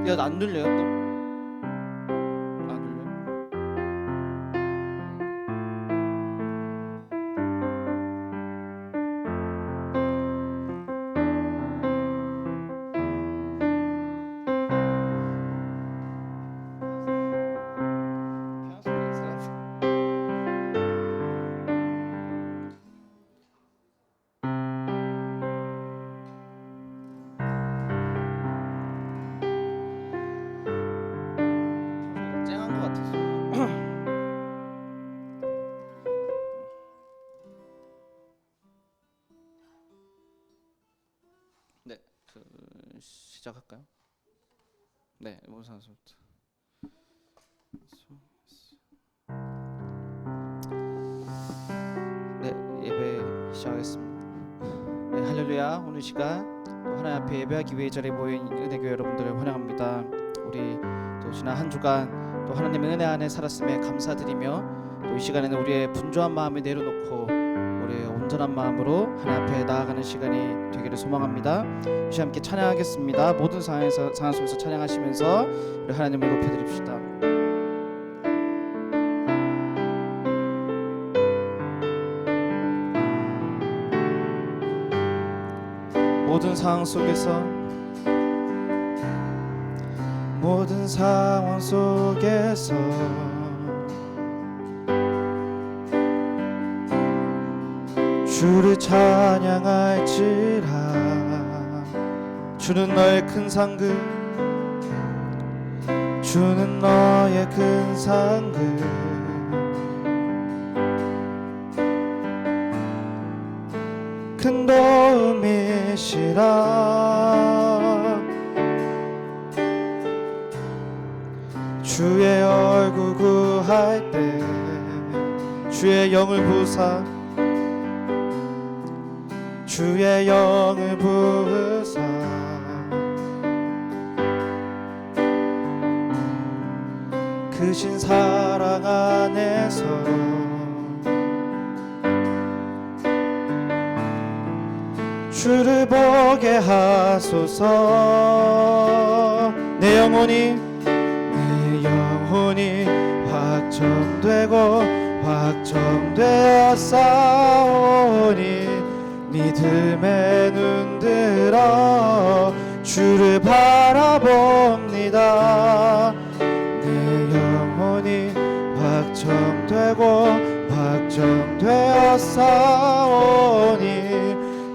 야, 안 들려요 또? 안 들려? 쨍한 것 같아서. 네, 시작할까요? 네, 모산서부터. 네, 예배 시작하겠습니다. 네, 할렐루야. 오늘 시간 또 하나님 앞에 예배하기 위해 자리에 모인 은혜교회 여러분들을 환영합니다. 우리 또 지난 한 주간 또 하나님의 은혜 안에 살았음에 감사드리며 또 이 시간에는 우리의 분주한 마음을 내려놓고 우리의 온전한 마음으로 하나님 앞에 나아가는 시간이 되기를 소망합니다. 이 시간 함께 찬양하겠습니다. 모든 상황 속에서 찬양하시면서 우리 하나님을 높여드립시다. 모든 상황 속에서 모든 상황 속에서 주를 찬양할지라. 주는 너의 큰 상급, 주는 너의 큰 상급. 큰 도움이시라. 주의 얼굴 구할 때 주의 영을 부으사, 주의 영을 부으사 크신 사랑 안에서 주를 보게 하소서. 내 영혼이 확정되고 확정되어 싸우니 믿음의 눈들어 주를 바라봅니다. 내 영혼이 확정되고 확정되어 싸우니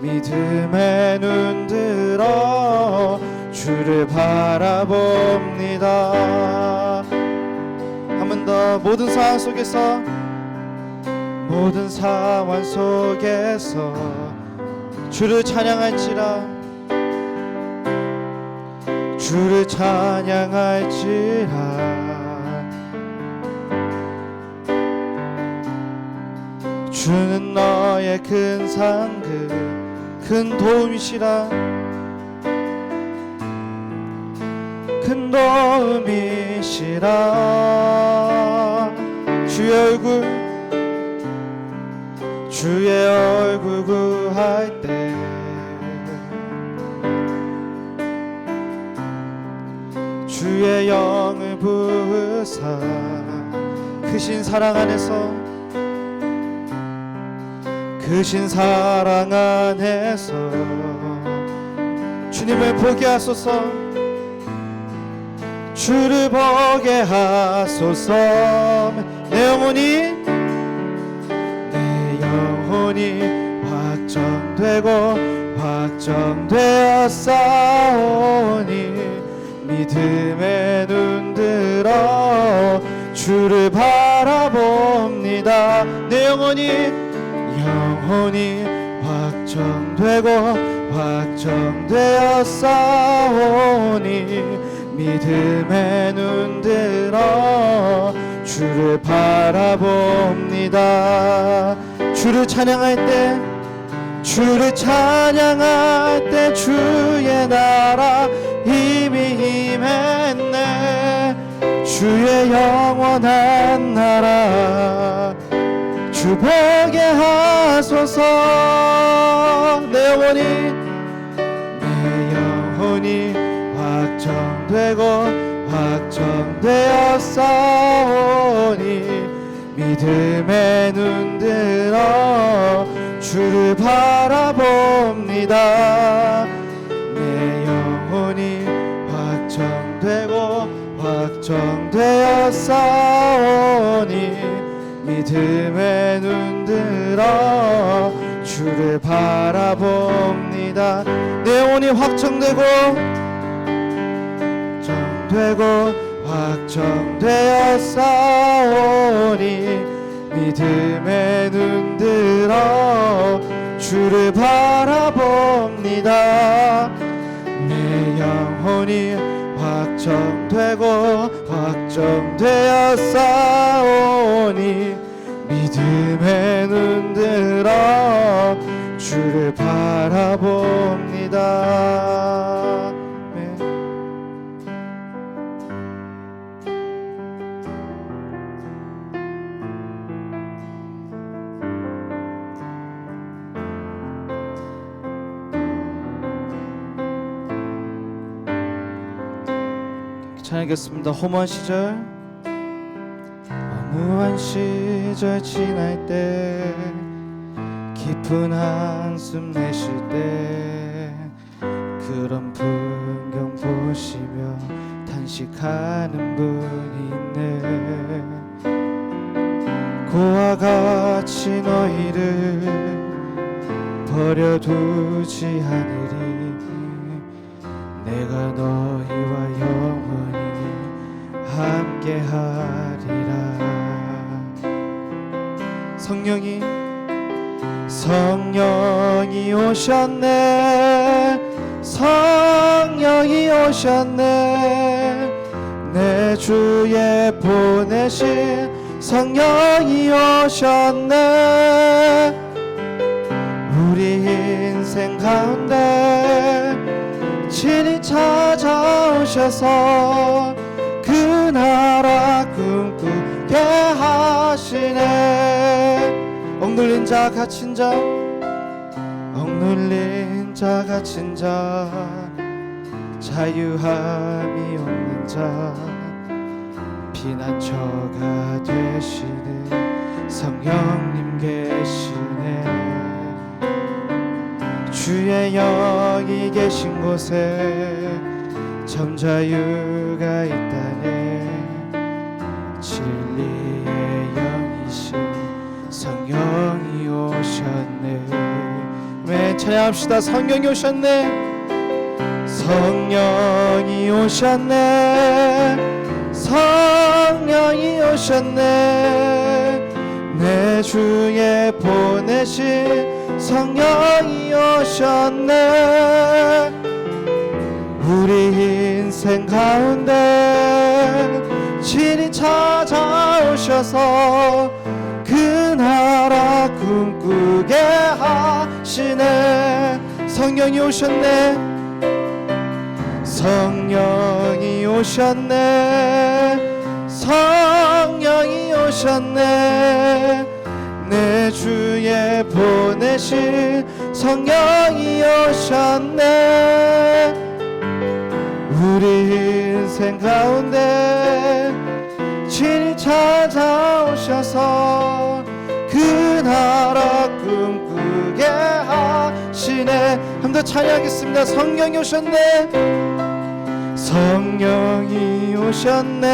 믿음의 눈들어 주를 바라봅니다. 한 번 더. 모든 상황 속에서 모든 상황 속에서 주를 찬양할지라. 주를 찬양할지라. 주는 너의 큰 상급, 큰 도움이시라. 큰 도움이시라. 주의 얼굴 구할 때 주의 영을 부으사 크신 사랑 안에서 크신 사랑 안에서 주님을 보게 하소서. 주를 보게 하소서. 내 영혼이 확정되고 확정되어 싸우니 믿음의 눈들어 주를 바라봅니다. 내 영혼이 확정되고 확정되어 싸우니 믿음의 눈들어 주를 바라봅니다. 주를 찬양할 때 주의 나라 이미 임했네. 주의 영원한 나라 주 보게 하소서. 내 영혼이 확정 확정되고 확정되었사오니 믿음에 눈들어 주를 바라봅니다. 내 영혼이 확정되고 확정되었사오니 믿음에 눈들어 주를 바라봅니다. 내 영혼이 확정되고 확정되었사오니 믿음에 눈들어 주를 바라봅니다. 내 영혼이 확정되고 확정되었사오니 믿음에 눈들어 주를 바라봅니다. 찬양하겠습니다. 허무한 시절, 허무한 시절 지날 때, 깊은 한숨 내쉴 때, 그런 풍경 보시며 탄식하는 분이 있네. 고와 같이 너희를 버려두지 않으리. 내가 너희와 영원히 함께하리라. 성령이 오셨네. 성령이 오셨네. 내 주에 보내신 성령이 오셨네. 우리 인생 가운데 친히 찾아오셔서 그 나라 꿈꾸게 하시네. 억눌린 자 갇힌 자, 억눌린 자 갇힌 자, 자유함이 없는 자, 피난처가 되시는 성령님 계시네. 주의 영이 계신 곳에 점자유가 있다네. 진리의 영이신 성령이 오셨네. 네, 찬양합시다. 성령이 오셨네. 성령이 오셨네. 성령이 오셨네. 내 주에 보내신 성령이 오셨네. 우리 인생 가운데 친히 찾아오셔서 그 나라 꿈꾸게 하시네. 성령이 오셨네. 성령이 오셨네. 성령이 오셨네. 내 주에 보내신 성령이 오셨네. 우리 인생 가운데 친히 찾아오셔서 그 나라 꿈꾸게 하시네. 한 번 더 찬양하겠습니다. 성령이 오셨네. 성령이 오셨네.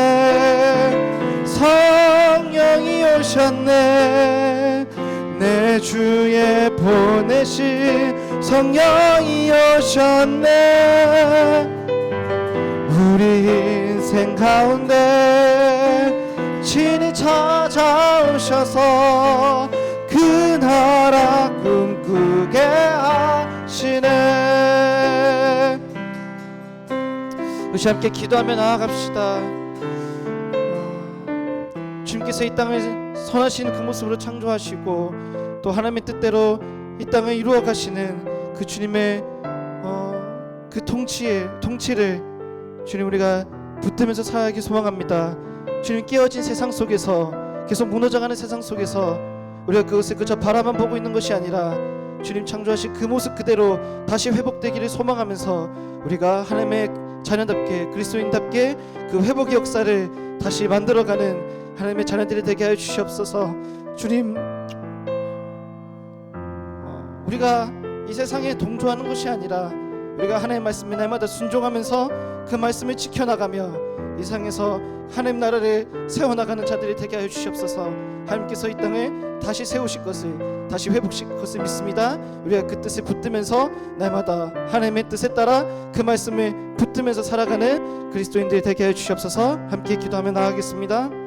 성령이 오셨네. 내 주에 보내신 성령이 오셨네. 우리 인생 가운데 친히 찾아오셔서 그 나라 꿈꾸게 하시네. 우리 함께 기도하며 나아갑시다. 주님께서 이 땅을 선하신 그 모습으로 창조하시고 또 하나님의 뜻대로 이 땅을 이루어 가시는 그 주님의 그 통치를 주님 우리가 붙들면서 살기 소망합니다. 주님 깨어진 세상 속에서 계속 무너져가는 세상 속에서 우리가 그것을 그저 바라만 보고 있는 것이 아니라 주님 창조하신 그 모습 그대로 다시 회복되기를 소망하면서 우리가 하나님의 자녀답게 그리스도인답게 그 회복의 역사를 다시 만들어가는 하나님의 자녀들이 되게 하여 주시옵소서. 주님, 우리가 이 세상에 동조하는 것이 아니라 우리가 하나님의 말씀에 날마다 순종하면서 그 말씀을 지켜나가며 이 세상에서 하나님 나라를 세워나가는 자들이 되게 하여 주시옵소서. 하나님께서 이 땅을 다시 세우실 것을, 다시 회복시킬 것을 믿습니다. 우리가 그 뜻을 붙들면서 날마다 하나님의 뜻에 따라 그 말씀을 붙들면서 살아가는 그리스도인들이 되게 하여 주시옵소서. 함께 기도하며 나아가겠습니다.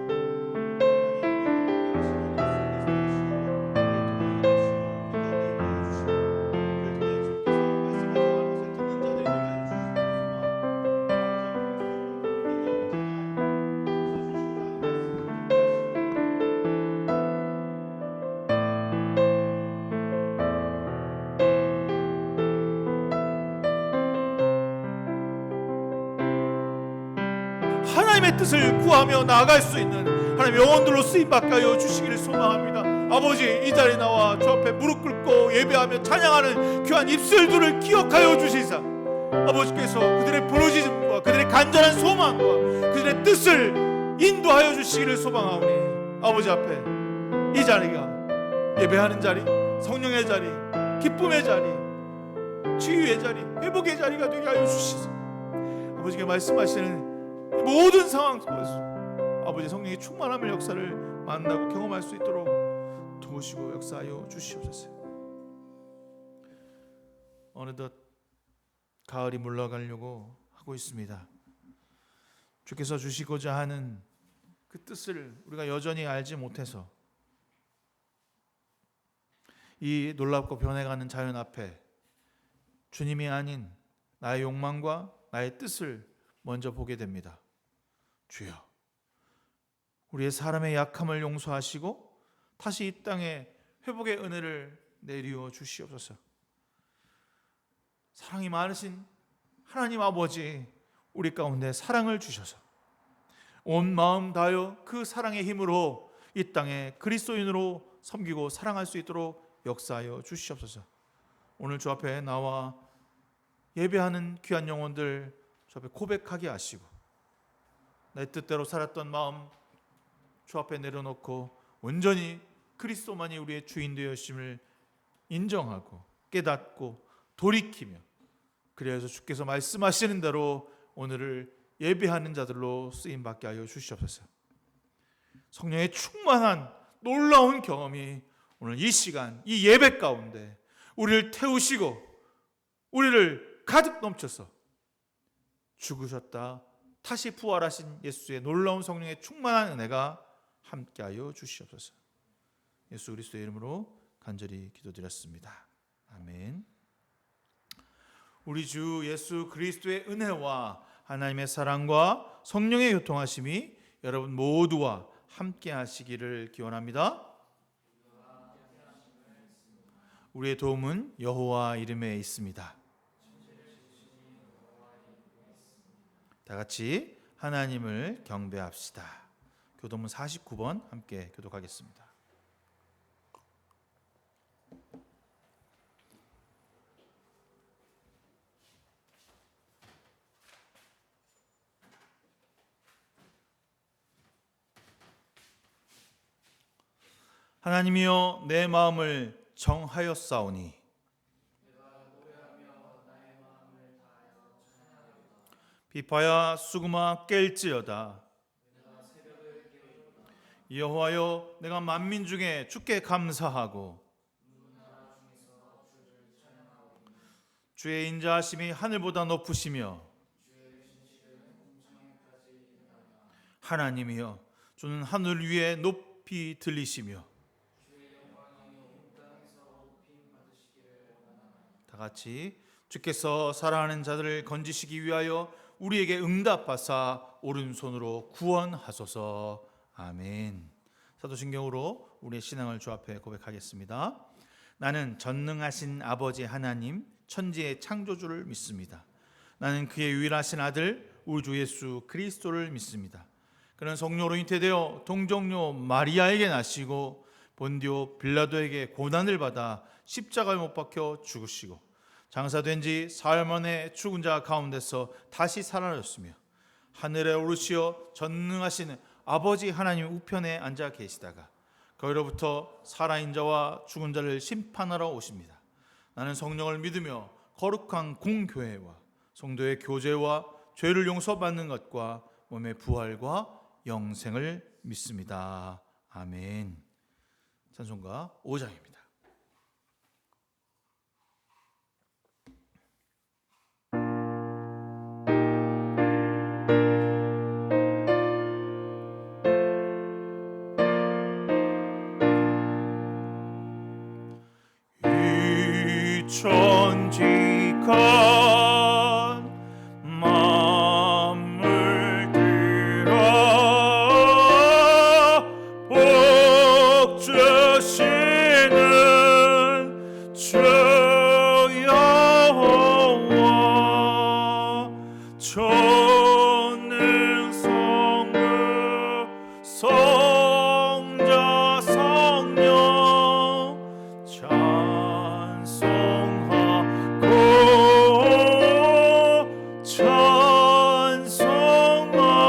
하나님의 뜻을 구하며 나아갈 수 있는 하나님의 영혼들로 쓰임받게 하여 주시기를 소망합니다. 아버지, 이 자리에 나와 주 앞에 무릎 꿇고 예배하며 찬양하는 귀한 입술들을 기억하여 주시사 아버지께서 그들의 부르짖음과 그들의 간절한 소망과 그들의 뜻을 인도하여 주시기를 소망하오니 아버지 앞에 이 자리가 예배하는 자리, 성령의 자리, 기쁨의 자리, 치유의 자리, 회복의 자리가 되게 하여 주시소. 아버지가 말씀하시는 모든 상황 속에서 아버지 성령의 충만함의 역사를 만나고 경험할 수 있도록 도우시고 역사하여 주시옵소서. 어느덧 가을이 물러가려고 하고 있습니다. 주께서 주시고자 하는 그 뜻을 우리가 여전히 알지 못해서 이 놀랍고 변해가는 자연 앞에 주님이 아닌 나의 욕망과 나의 뜻을 먼저 보게 됩니다. 주여, 우리의 사람의 약함을 용서하시고 다시 이 땅에 회복의 은혜를 내리워 주시옵소서. 사랑이 많으신 하나님 아버지, 우리 가운데 사랑을 주셔서 온 마음 다하여 그 사랑의 힘으로 이 땅에 그리스도인으로 섬기고 사랑할 수 있도록 역사하여 주시옵소서. 오늘 주 앞에 나와 예배하는 귀한 영혼들 주 앞에 고백하게 하시고 내 뜻대로 살았던 마음 주 앞에 내려놓고 온전히 그리스도만이 우리의 주인 되었음을 인정하고 깨닫고 돌이키며 그래서 주께서 말씀하시는 대로 오늘을 예배하는 자들로 쓰임받게 하여 주시옵소서. 성령의 충만한 놀라운 경험이 오늘 이 시간 이 예배 가운데 우리를 태우시고 우리를 가득 넘쳐서 죽으셨다 다시 부활하신 예수의 놀라운 성령의 충만한 은혜가 함께하여 주시옵소서. 예수 그리스도의 이름으로 간절히 기도드렸습니다. 아멘. 우리 주 예수 그리스도의 은혜와 하나님의 사랑과 성령의 교통하심이 여러분 모두와 함께하시기를 기원합니다. 우리의 도움은 여호와 이름에 있습니다. 다 같이 하나님을 경배합시다. 교도문 49번 함께 교독하겠습니다. 하나님이여, 내 마음을 정하였사오니 비파야 수구마 깰지어다. 여호와여, 내가 만민 중에 주께 감사하고 주의 인자하심이 하늘보다 높으시며 하나님이여, 주는 하늘 위에 높이 들리시며 다 같이 주께서 사랑하는 자들을 건지시기 위하여 우리에게 응답하사 오른손으로 구원하소서. 아멘. 사도신경으로 우리의 신앙을 주 앞에 고백하겠습니다. 나는 전능하신 아버지 하나님 천지의 창조주를 믿습니다. 나는 그의 유일하신 아들 우리 주 예수 그리스도를 믿습니다. 그는 성령으로 잉태되어 동정녀 마리아에게 나시고 본디오 빌라도에게 고난을 받아 십자가에 못 박혀 죽으시고 장사된 지 사흘 만에 죽은 자 가운데서 다시 살아났으며 하늘에 오르시어 전능하신 아버지 하나님 우편에 앉아 계시다가 거기로부터 살아있는 자와 죽은 자를 심판하러 오십니다. 나는 성령을 믿으며 거룩한 공교회와 성도의 교제와 죄를 용서받는 것과 몸의 부활과 영생을 믿습니다. 아멘. 찬송가 5장입니다. 천지간 만물 들어 복 주시는 주 여호와 전능 성부 성자 성령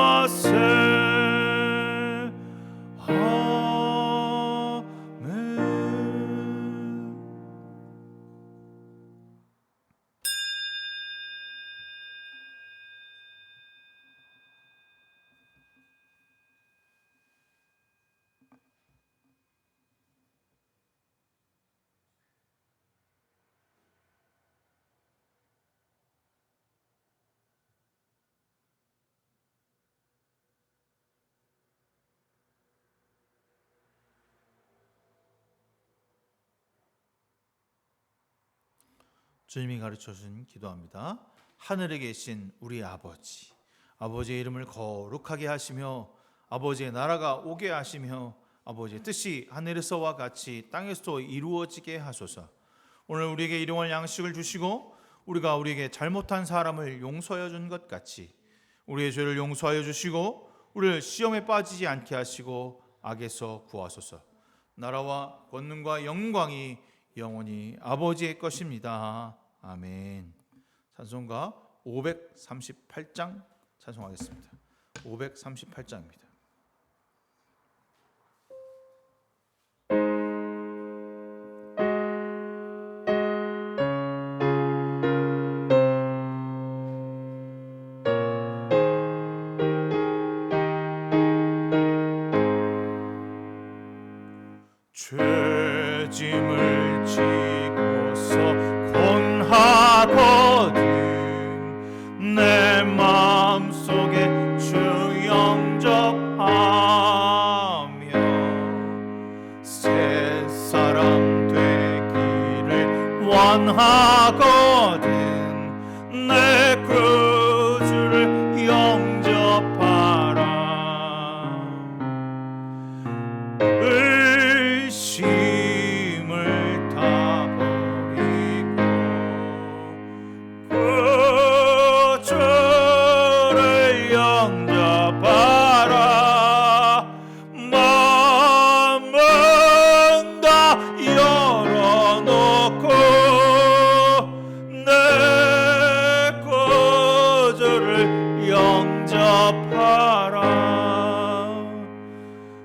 찬송하세. 아멘. 주님이 가르쳐주신 기도합니다. 하늘에 계신 우리 아버지, 아버지의 이름을 거룩하게 하시며 아버지의 나라가 오게 하시며 아버지의 뜻이 하늘에서와 같이 땅에서도 이루어지게 하소서. 오늘 우리에게 일용할 양식을 주시고 우리가 우리에게 잘못한 사람을 용서하여 준 것 같이 우리의 죄를 용서하여 주시고 우리를 시험에 빠지지 않게 하시고 악에서 구하소서. 나라와 권능과 영광이 영원히 아버지의 것입니다. 아멘. 찬송가 538장 찬송하겠습니다. 538장입니다. 죄짐을 지고서 권하거든 내 마음속에 주 영접하며 새 사람 되기를 원하거든 내 구주를 영접하라. 의심을 다 버리고 구주를 영접하라. 마음은 다 열어놓고 내 구주를 영접하라.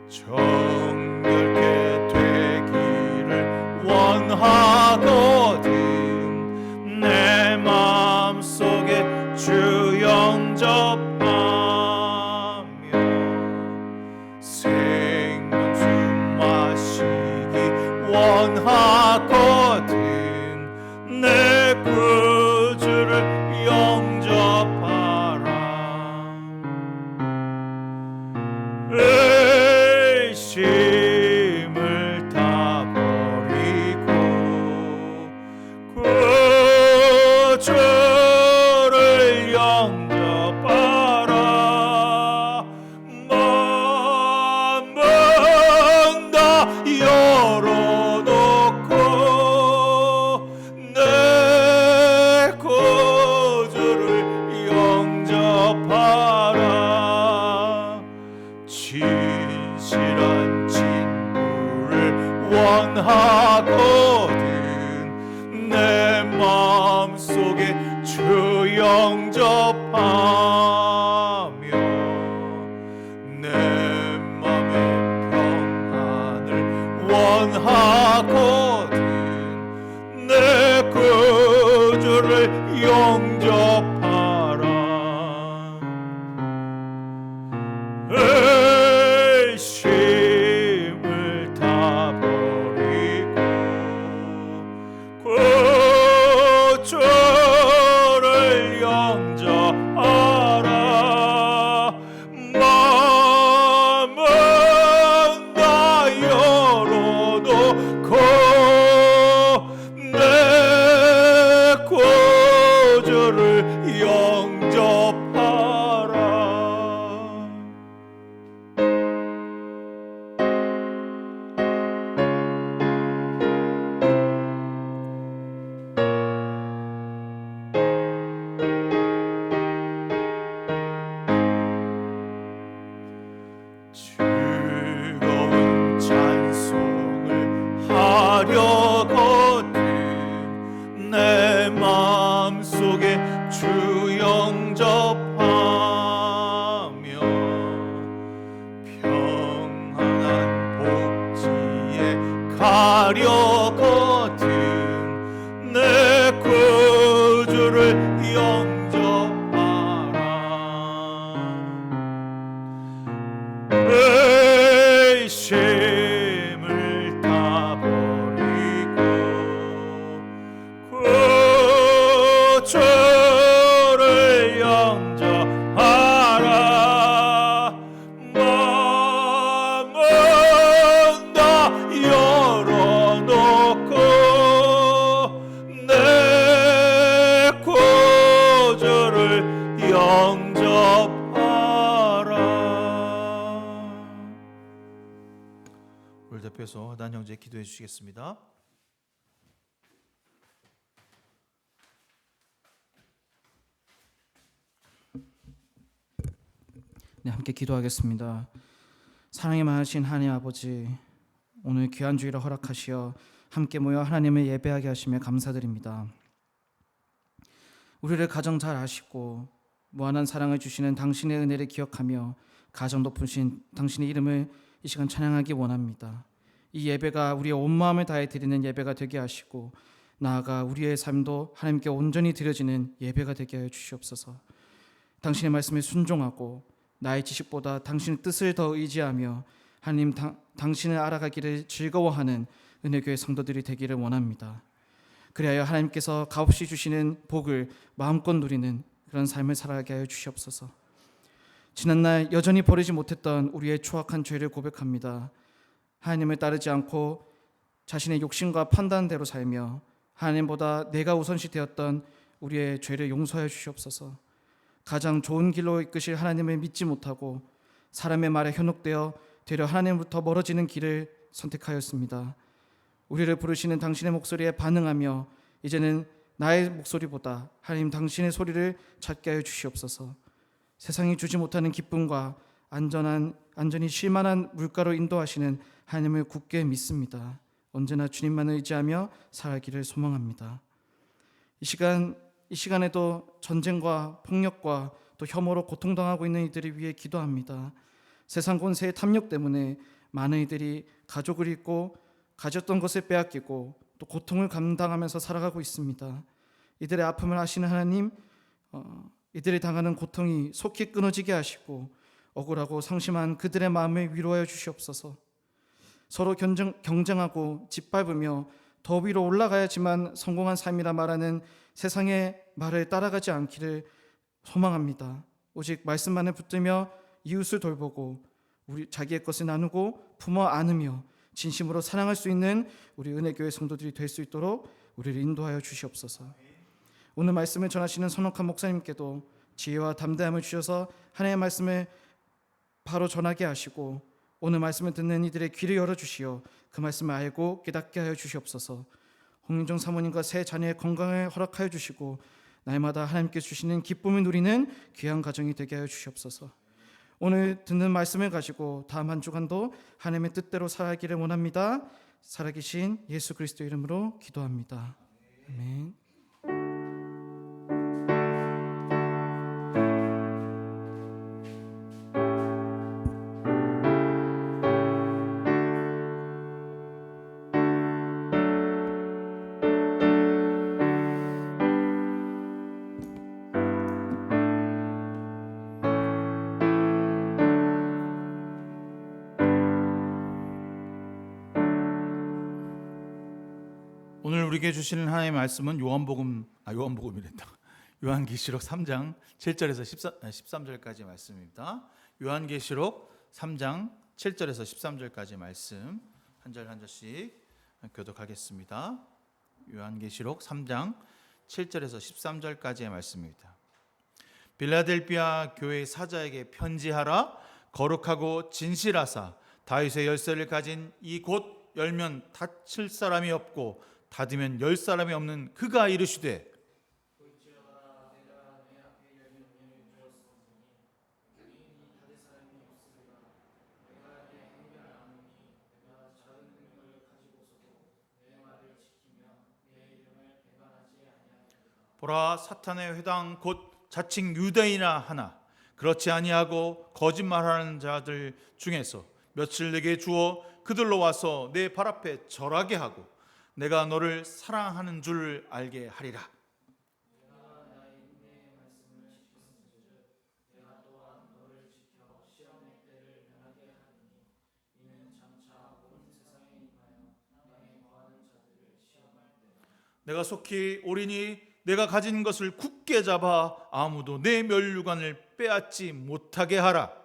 정결케 되기를 원하거든 내 마음속에 주 영접하며 생명수 마시기 원하거든 내 구주를 영접하라. 의심을 다 버리고 구주를 영접하라. 마음은 다 열어놓고 내 구주를 영접하라. 진실한 친구를 원하거든 내 마음 영접하며 내 맘의 평안을 원하거든 내 구주를 영접하라. 의심을 다 버리고 구주를 영접하라. 마음은 다 열어놓고 내 구주를 영접하라. 즐거운 찬송을 하려거든 내 마음속에 주 영접하며 평안한 복지에 가려거든 내 구주를 영접하라. 의심을 다 버리고 구주를 영접하라. 마음은 다 열어놓고 내 구주를 영접하라. 우리 대표해서 난 형제 기도해 주시겠습니다. 네, 함께 기도하겠습니다. 사랑이 많으신 하나님 아버지, 오늘 귀한 주일을 허락하시어 함께 모여 하나님을 예배하게 하시며 감사드립니다. 우리를 가장 잘 아시고 무한한 사랑을 주시는 당신의 은혜를 기억하며 가장 높으신 당신의 이름을 이 시간 찬양하기 원합니다. 이 예배가 우리의 온 마음을 다해 드리는 예배가 되게 하시고 나아가 우리의 삶도 하나님께 온전히 드려지는 예배가 되게 하여 주시옵소서. 당신의 말씀에 순종하고 나의 지식보다 당신의 뜻을 더 의지하며 하나님 당신을 알아가기를 즐거워하는 은혜교회 성도들이 되기를 원합니다. 그리하여 하나님께서 값없이 주시는 복을 마음껏 누리는 그런 삶을 살아가게 하여 주시옵소서. 지난날 여전히 버리지 못했던 우리의 추악한 죄를 고백합니다. 하나님을 따르지 않고 자신의 욕심과 판단대로 살며 하나님보다 내가 우선시 되었던 우리의 죄를 용서하여 주시옵소서. 가장 좋은 길로 이끄실 하나님을 믿지 못하고 사람의 말에 현혹되어 되려 하나님부터 멀어지는 길을 선택하였습니다. 우리를 부르시는 당신의 목소리에 반응하며 이제는 나의 목소리보다 하나님 당신의 소리를 찾게 하여 주시옵소서. 세상이 주지 못하는 기쁨과 안전히 쉴만한 물가로 인도하시는 하나님을 굳게 믿습니다. 언제나 주님만을 의지하며 살아가기를 소망합니다. 이 시간에도 전쟁과 폭력과 또 혐오로 고통당하고 있는 이들을 위해 기도합니다. 세상 권세의 탐욕 때문에 많은 이들이 가족을 잃고 가졌던 것을 빼앗기고 또 고통을 감당하면서 살아가고 있습니다. 이들의 아픔을 아시는 하나님, 이들이 당하는 고통이 속히 끊어지게 하시고 억울하고 상심한 그들의 마음을 위로하여 주시옵소서. 서로 경쟁하고 짓밟으며 더 위로 올라가야지만 성공한 삶이라 말하는 세상의 말을 따라가지 않기를 소망합니다. 오직 말씀만을 붙들며 이웃을 돌보고 우리 자기의 것을 나누고 품어 안으며 진심으로 사랑할 수 있는 우리 은혜교회 성도들이 될 수 있도록 우리를 인도하여 주시옵소서. 오늘 말씀을 전하시는 선옥한 목사님께도 지혜와 담대함을 주셔서 하나님의 말씀을 바로 전하게 하시고 오늘 말씀을 듣는 이들의 귀를 열어주시어 그 말씀을 알고 깨닫게 하여 주시옵소서. 홍윤정 사모님과 세 자녀의 건강을 허락하여 주시고 날마다 하나님께 주시는 기쁨을 누리는 귀한 가정이 되게 하여 주시옵소서. 오늘 듣는 말씀을 가지고 다음 한 주간도 하나님의 뜻대로 살아가기를 원합니다. 살아계신 예수 그리스도 이름으로 기도합니다. 아멘. 오늘 우리에게 주시는 하나님의 말씀은 요한복음이랬다. 요한계시록 3장 7절에서 13절까지 말씀입니다. 요한계시록 3장 7절에서 13절까지 말씀 한 절 한 절씩 교독하겠습니다. 요한계시록 3장 7절에서 13절까지의 말씀입니다. 빌라델비아 교회 사자에게 편지하라. 거룩하고 진실하사 다윗의 열쇠를 가진 이 곧 열면 닫힐 사람이 없고 닫으면 열 사람이 없는 그가 이르시되 보라, 사탄의 회당 곧 자칭 유대인이라 하나 그렇지 아니하고 거짓말하는 자들 중에서 며칠 내게 주어 그들로 와서 내 발 앞에 절하게 하고 내가 너를 사랑하는 줄 알게 하리라. 내가 속히 오리니 내가 가진 것을 굳게 잡아 아무도 내 면류관을 빼앗지 못하게 하라.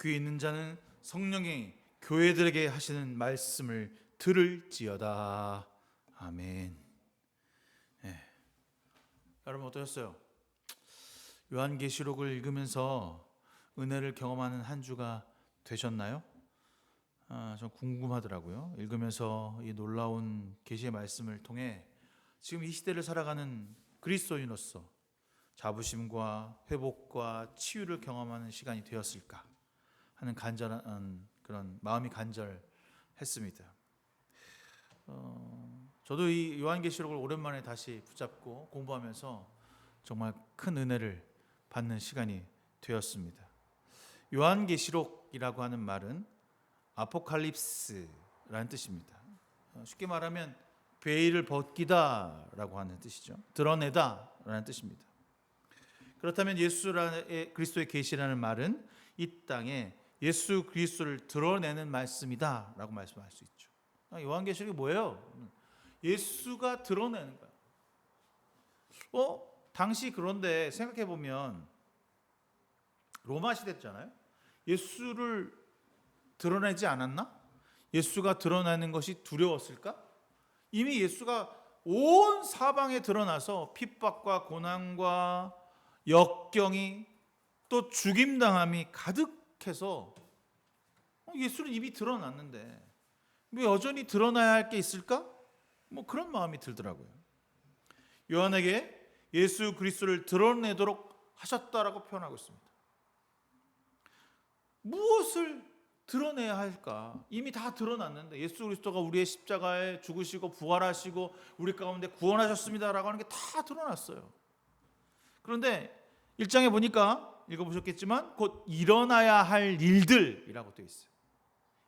귀 있는 자는 성령이 교회들에게 하시는 말씀을 들을지어다. 아멘. 네. 여러분 어떠셨어요? 요한계시록을 읽으면서 은혜를 경험하는 한 주가 되셨나요? 좀 궁금하더라고요. 읽으면서 이 놀라운 계시의 말씀을 통해 지금 이 시대를 살아가는 그리스도인으로서 자부심과 회복과 치유를 경험하는 시간이 되었을까 하는 간절한 그런 마음이 간절했습니다. 저도 이 요한계시록을 오랜만에 다시 붙잡고 공부하면서 정말 큰 은혜를 받는 시간이 되었습니다. 요한계시록이라고 하는 말은 아포칼립스라는 뜻입니다. 쉽게 말하면 베일을 벗기다라고 하는 뜻이죠. 드러내다라는 뜻입니다. 그렇다면 그리스도의 계시라는 말은 이 땅에 예수 그리스도를 드러내는 말씀이다라고 말씀할 수 있죠. 요한계시록이 뭐예요? 예수가 드러내는 거야. 당시 그런데 생각해 보면 로마 시대잖아요. 예수를 드러내지 않았나? 예수가 드러나는 것이 두려웠을까? 이미 예수가 온 사방에 드러나서 핍박과 고난과 역경이 또 죽임당함이 가득해서 예수는 이미 드러났는데 왜 여전히 드러나야 할 게 있을까? 그런 마음이 들더라고요. 요한에게 예수 그리스도를 드러내도록 하셨다라고 표현하고 있습니다. 무엇을 드러내야 할까? 이미 다 드러났는데 예수 그리스도가 우리의 십자가에 죽으시고 부활하시고 우리 가운데 구원하셨습니다라고 하는 게 다 드러났어요. 그런데 1장에 보니까 읽어보셨겠지만 곧 일어나야 할 일들이라고 되어 있어요.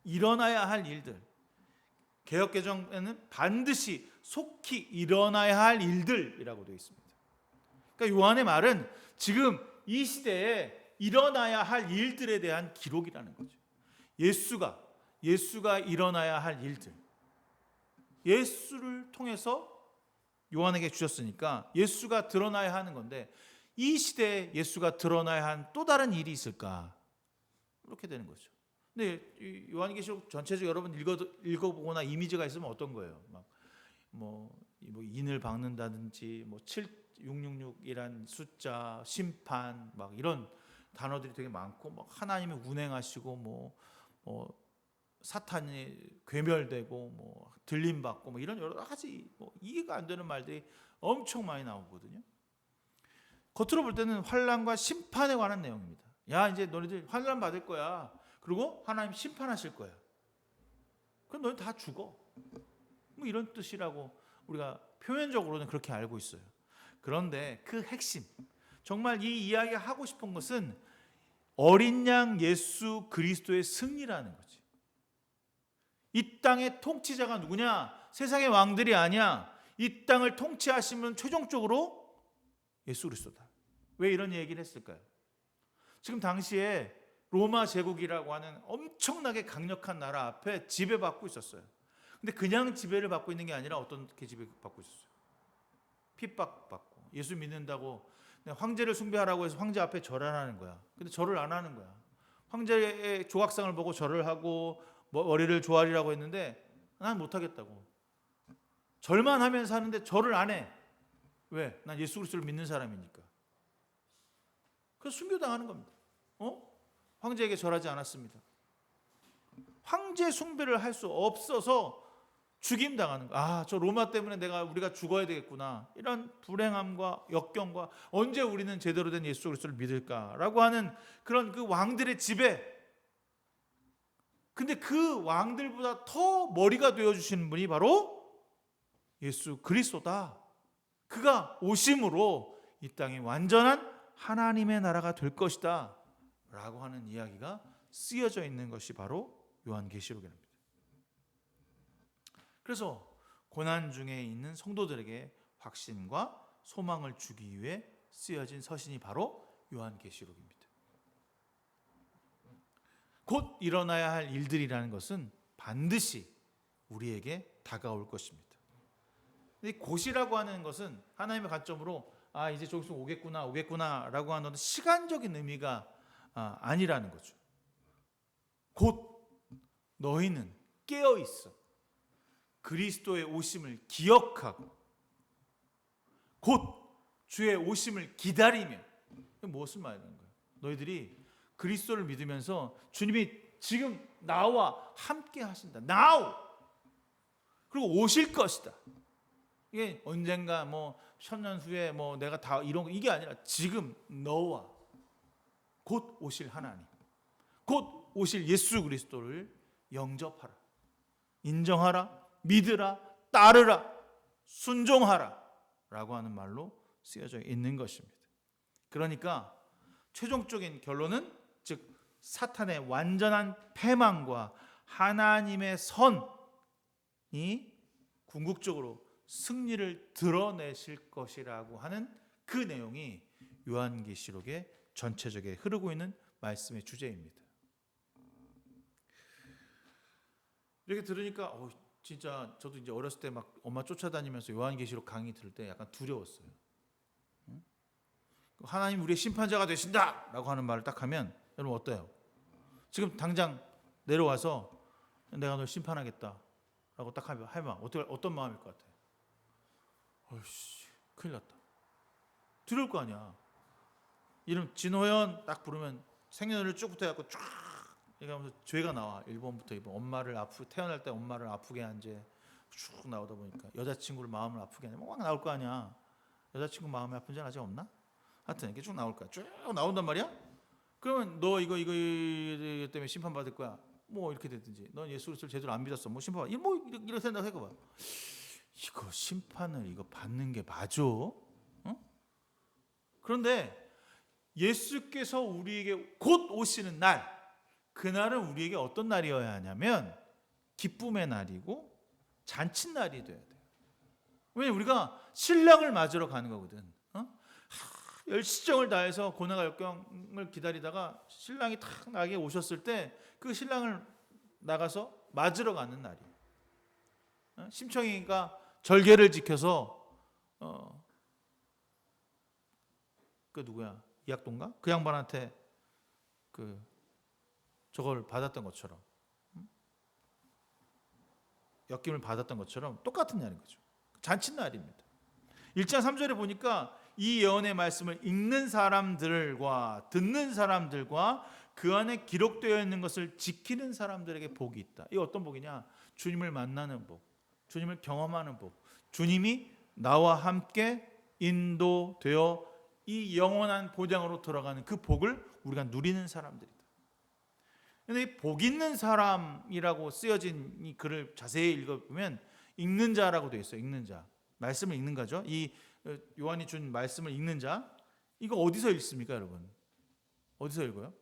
일어나야 할 일들. 개역개정에는 반드시 속히 일어나야 할 일들이라고 되어 있습니다. 그러니까 요한의 말은 지금 이 시대에 일어나야 할 일들에 대한 기록이라는 거죠. 예수가 일어나야 할 일들. 예수를 통해서 요한에게 주셨으니까 예수가 드러나야 하는 건데 이 시대에 예수가 드러나야 한 또 다른 일이 있을까? 이렇게 되는 거죠. 근데 요한계시록 전체적으로 여러분 읽어보거나 이미지가 있으면 어떤 거예요? 인을 박는다든지 7666이란 숫자, 심판 이런 단어들이 되게 많고 하나님이 운행하시고 사탄이 괴멸되고 들림 받고 이런 여러 가지 이해가 안 되는 말들이 엄청 많이 나오거든요. 겉으로 볼 때는 환난과 심판에 관한 내용입니다. 야, 이제 너희들 환난 받을 거야. 그리고 하나님 심판하실 거야. 그럼 너희 다 죽어. 이런 뜻이라고 우리가 표면적으로는 그렇게 알고 있어요. 그런데 그 핵심, 정말 이 이야기가 하고 싶은 것은 어린 양 예수 그리스도의 승리라는 거지. 이 땅의 통치자가 누구냐? 세상의 왕들이 아니야. 이 땅을 통치하시면 최종적으로 예수 그리스도다. 왜 이런 얘기를 했을까요? 지금 당시에 로마 제국이라고 하는 엄청나게 강력한 나라 앞에 지배받고 있었어요. 근데 그냥 지배를 받고 있는 게 아니라 어떻게 지배받고 있었어요? 핍박받고, 예수 믿는다고 황제를 숭배하라고 해서 황제 앞에 절을 하는 거야. 근데 절을 안 하는 거야. 황제의 조각상을 보고 절을 하고 머리를 조아리라고 했는데 난 못하겠다고. 절만 하면서 하는데 절을 안 해. 왜? 난 예수 그리스도를 믿는 사람이니까. 그래서 순교당하는 겁니다. 황제에게 절하지 않았습니다. 황제 숭배를 할 수 없어서 죽임당하는 거야. 저 로마 때문에 우리가 죽어야 되겠구나. 이런 불행함과 역경과 언제 우리는 제대로 된 예수 그리스도를 믿을까라고 하는 그런 그 왕들의 지배. 근데 그 왕들보다 더 머리가 되어주시는 분이 바로 예수 그리스도다. 그가 오심으로 이 땅이 완전한 하나님의 나라가 될 것이다 라고 하는 이야기가 쓰여져 있는 것이 바로 요한계시록입니다. 그래서 고난 중에 있는 성도들에게 확신과 소망을 주기 위해 쓰여진 서신이 바로 요한계시록입니다. 곧 일어나야 할 일들이라는 것은 반드시 우리에게 다가올 것입니다. 근데 곧이라고 하는 것은 하나님의 관점으로 이제 저기서 오겠구나 라고 하는 시간적인 의미가 아니라는 거죠. 곧 너희는 깨어 있어. 그리스도의 오심을 기억하고 곧 주의 오심을 기다리며. 무엇을 말하는 거예요? 너희들이 그리스도를 믿으면서 주님이 지금 나와 함께 하신다. Now! 그리고 오실 것이다. 이게 언젠가 1000년 후에 내가 다 이런 거 이게 아니라 지금 너와 곧 오실 하나님, 곧 오실 예수 그리스도를 영접하라. 인정하라. 믿으라. 따르라. 순종하라. 라고 하는 말로 쓰여져 있는 것입니다. 그러니까 최종적인 결론은 즉 사탄의 완전한 패망과 하나님의 선이 궁극적으로 승리를 드러내실 것이라고 하는 그 내용이 요한계시록의 전체적에 흐르고 있는 말씀의 주제입니다. 이렇게 들으니까 진짜 저도 이제 어렸을 때 막 엄마 쫓아다니면서 요한계시록 강의 들을 때 약간 두려웠어요. 하나님 우리의 심판자가 되신다라고 하는 말을 딱 하면 여러분 어때요? 지금 당장 내려와서 내가 널 심판하겠다라고 딱 하면 어떤 마음일 것 같아요? 어이씨, 큰일 났다. 두려울 거 아니야. 이름 진호연 딱 부르면 생년월일 쭉 붙어갖고 쫙 얘기하면서 죄가 나와. 1번부터 2번. 엄마를 태어날 때 엄마를 아프게 한 죄 쭉 나오다 보니까 여자친구를 마음을 아프게 하냐 막 나올 거 아니야. 여자친구 마음이 아픈 죄는 아직 없나? 하여튼 이렇게 쭉 나올 거야. 쭉 나온단 말이야. 그러면 너 이거 때문에 심판받을 거야. 이렇게 됐든지. 넌 예수 그리스도를 제대로 안 믿었어. 심판받아. 이렇게 생각해 봐. 이거 심판을 받는 게 맞아? 그런데 예수께서 우리에게 곧 오시는 날, 그날은 우리에게 어떤 날이어야 하냐면 기쁨의 날이고 잔칫날이 돼야 돼요. 왜냐면 우리가 신랑을 맞으러 가는 거거든. 열시정을 다해서 고난과 역경을 기다리다가 신랑이 탁 나게 오셨을 때 그 신랑을 나가서 맞으러 가는 날이에요. 심청이가 절개를 지켜서 그 누구야? 이학동가? 그 양반한테 저걸 받았던 것처럼 역김을 받았던 것처럼 똑같은 날인 거죠. 잔칫날입니다. 1장 3절에 보니까 이 예언의 말씀을 읽는 사람들과 듣는 사람들과 그 안에 기록되어 있는 것을 지키는 사람들에게 복이 있다. 이 어떤 복이냐? 주님을 만나는 복, 주님을 경험하는 복, 주님이 나와 함께 인도되어 이 영원한 보장으로 들어가는 그 복을 우리가 누리는 사람들이다. 그런데 복 있는 사람이라고 쓰여진 이 글을 자세히 읽어보면 읽는 자라고 되어 있어요. 읽는 자. 말씀을 읽는 거죠. 이 요한이 준 말씀을 읽는 자. 이거 어디서 읽습니까, 여러분? 어디서 읽어요?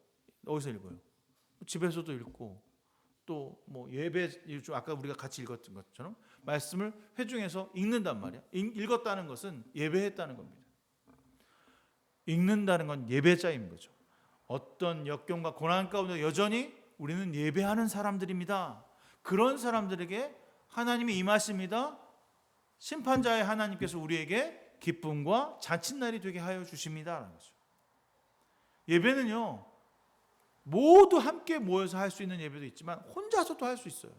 어디서 읽어요? 집에서도 읽고 또 뭐 예배 아까 우리가 같이 읽었던 것처럼 말씀을 회중에서 읽는단 말이야. 읽었다는 것은 예배했다는 겁니다. 읽는다는 건 예배자인 거죠. 어떤 역경과 고난 가운데 여전히 우리는 예배하는 사람들입니다. 그런 사람들에게 하나님이 임하십니다. 심판자의 하나님께서 우리에게 기쁨과 잔칫날이 되게 하여 주십니다라는 거죠. 예배는요, 모두 함께 모여서 할 수 있는 예배도 있지만 혼자서도 할 수 있어요.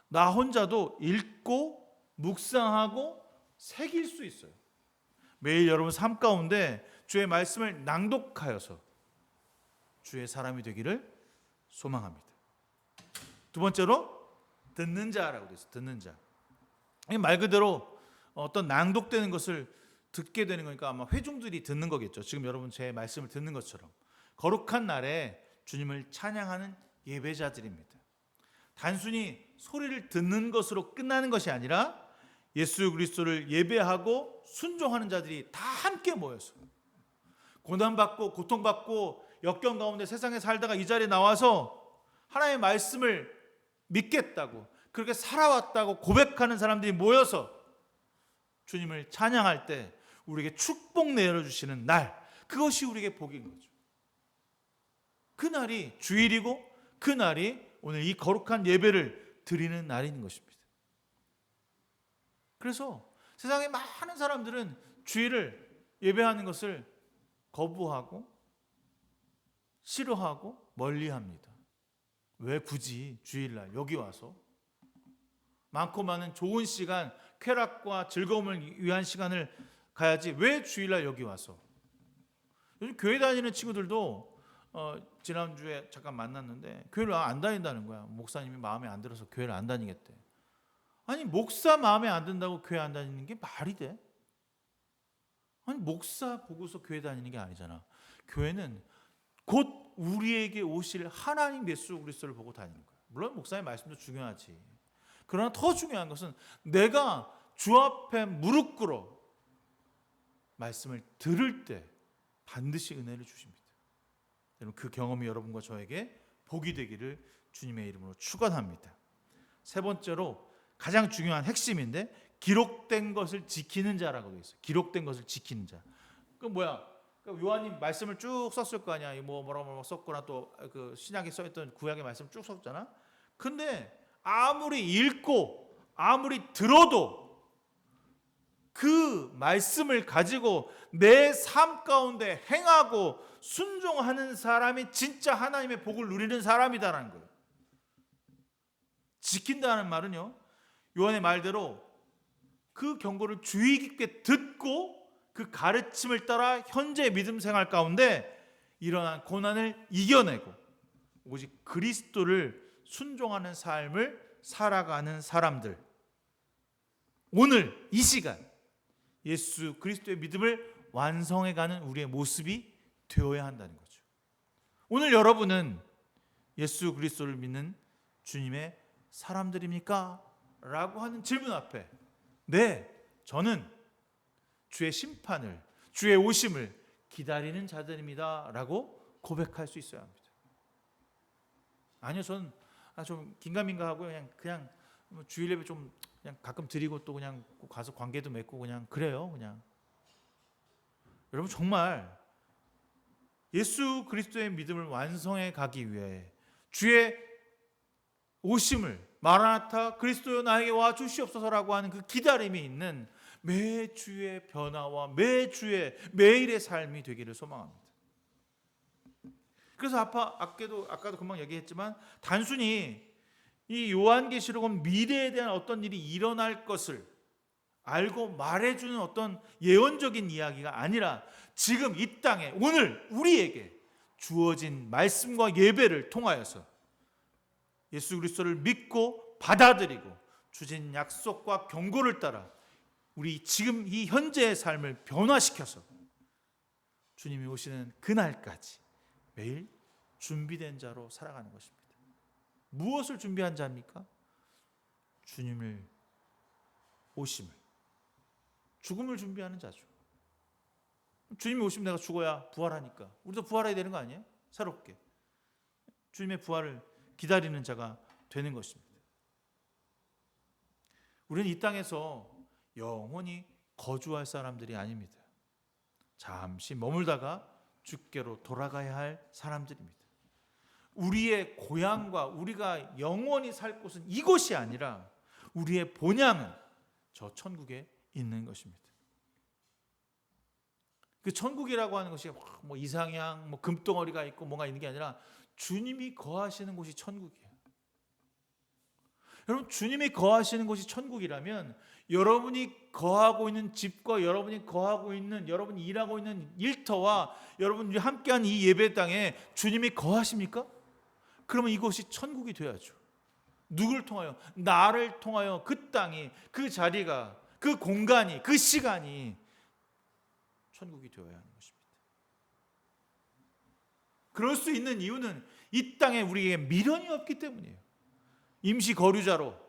나 혼자도 읽고 묵상하고 새길 수 있어요. 매일 여러분 삶 가운데 주의 말씀을 낭독하여서 주의 사람이 되기를 소망합니다. 두 번째로 듣는 자라고 되어 있어요. 듣는 자. 말 그대로 어떤 낭독되는 것을 듣게 되는 거니까 아마 회중들이 듣는 거겠죠. 지금 여러분 제 말씀을 듣는 것처럼. 거룩한 날에 주님을 찬양하는 예배자들입니다. 단순히 소리를 듣는 것으로 끝나는 것이 아니라 예수 그리스도를 예배하고 순종하는 자들이 다 함께 모여서 고난받고 고통받고 역경 가운데 세상에 살다가 이 자리에 나와서 하나님의 말씀을 믿겠다고 그렇게 살아왔다고 고백하는 사람들이 모여서 주님을 찬양할 때 우리에게 축복 내려주시는 날, 그것이 우리에게 복인 거죠. 그날이 주일이고 그날이 오늘 이 거룩한 예배를 드리는 날인 것입니다. 그래서 세상에 많은 사람들은 주일을 예배하는 것을 거부하고 싫어하고 멀리합니다. 왜 굳이 주일날 여기 와서 많고 많은 좋은 시간, 쾌락과 즐거움을 위한 시간을 가야지 왜 주일날 여기 와서. 요즘 교회 다니는 친구들도 지난주에 잠깐 만났는데 교회를 안 다닌다는 거야. 목사님이 마음에 안 들어서 교회를 안 다니겠대. 아니 목사 마음에 안 든다고 교회 안 다니는 게 말이 돼? 아니 목사 보고서 교회 다니는 게 아니잖아. 교회는 곧 우리에게 오실 하나님 예수 그리스도를 보고 다니는 거야. 물론 목사의 말씀도 중요하지. 그러나 더 중요한 것은 내가 주 앞에 무릎 꿇어 말씀을 들을 때 반드시 은혜를 주십니다. 여러분 그 경험이 여러분과 저에게 복이 되기를 주님의 이름으로 축원합니다. 세 번째로 가장 중요한 핵심인데 기록된 것을 지키는 자라고 되어 있어요. 기록된 것을 지키는 자. 그 뭐야? 요한이 말씀을 쭉 썼을 거 아니야. 뭐라고 썼거나 또 그 신약에 써있던 구약의 말씀 쭉 썼잖아. 근데 아무리 읽고 아무리 들어도 그 말씀을 가지고 내 삶 가운데 행하고 순종하는 사람이 진짜 하나님의 복을 누리는 사람이다라는 거예요. 지킨다는 말은요, 요한의 말대로 그 경고를 주의 깊게 듣고 그 가르침을 따라 현재의 믿음 생활 가운데 일어난 고난을 이겨내고 오직 그리스도를 순종하는 삶을 살아가는 사람들. 오늘 이 시간 예수 그리스도의 믿음을 완성해가는 우리의 모습이 되어야 한다는 거죠. 오늘 여러분은 예수 그리스도를 믿는 주님의 사람들입니까? 라고 하는 질문 앞에 네, 저는 주의 심판을, 주의 오심을 기다리는 자들입니다 라고 고백할 수 있어야 합니다. 아니요, 저는 좀 긴가민가하고 그냥 주일 예배 좀 그냥 가끔 드리고 또 그냥 가서 관계도 맺고 그냥 그래요. 그냥 여러분 정말 예수 그리스도의 믿음을 완성해 가기 위해 주의 오심을 마라나타 그리스도여 나에게 와 주시옵소서라고 하는 그 기다림이 있는 매주의 변화와 매일의 삶이 되기를 소망합니다. 그래서 아까도 금방 얘기했지만 단순히 이 요한계시록은 미래에 대한 어떤 일이 일어날 것을 알고 말해주는 어떤 예언적인 이야기가 아니라 지금 이 땅에 오늘 우리에게 주어진 말씀과 예배를 통하여서 예수 그리스도를 믿고 받아들이고 주신 약속과 경고를 따라 우리 지금 이 현재의 삶을 변화시켜서 주님이 오시는 그날까지 매일 준비된 자로 살아가는 것입니다. 무엇을 준비한 자입니까? 주님을 오심을, 죽음을 준비하는 자죠. 주님이 오시면 내가 죽어야 부활하니까 우리도 부활해야 되는 거 아니에요? 새롭게. 주님의 부활을 기다리는 자가 되는 것입니다. 우리는 이 땅에서 영원히 거주할 사람들이 아닙니다. 잠시 머물다가 주께로 돌아가야 할 사람들입니다. 우리의 고향과 우리가 영원히 살 곳은 이곳이 아니라 우리의 본향은 저 천국에 있는 것입니다. 그 천국이라고 하는 것이 뭐 이상향, 뭐 금덩어리가 있고 뭔가 있는 게 아니라 주님이 거하시는 곳이 천국이에요. 여러분, 주님이 거하시는 곳이 천국이라면 여러분이 거하고 있는 집과 여러분이 거하고 있는, 여러분이 일하고 있는 일터와 여러분이 함께한 이 예배 땅에 주님이 거하십니까? 그러면 이곳이 천국이 되어야죠. 누구를 통하여? 나를 통하여 그 땅이, 그 자리가, 그 공간이, 그 시간이 천국이 되어야 하는 것입니다. 그럴 수 있는 이유는 이 땅에 우리에게 미련이 없기 때문이에요. 임시 거류자로,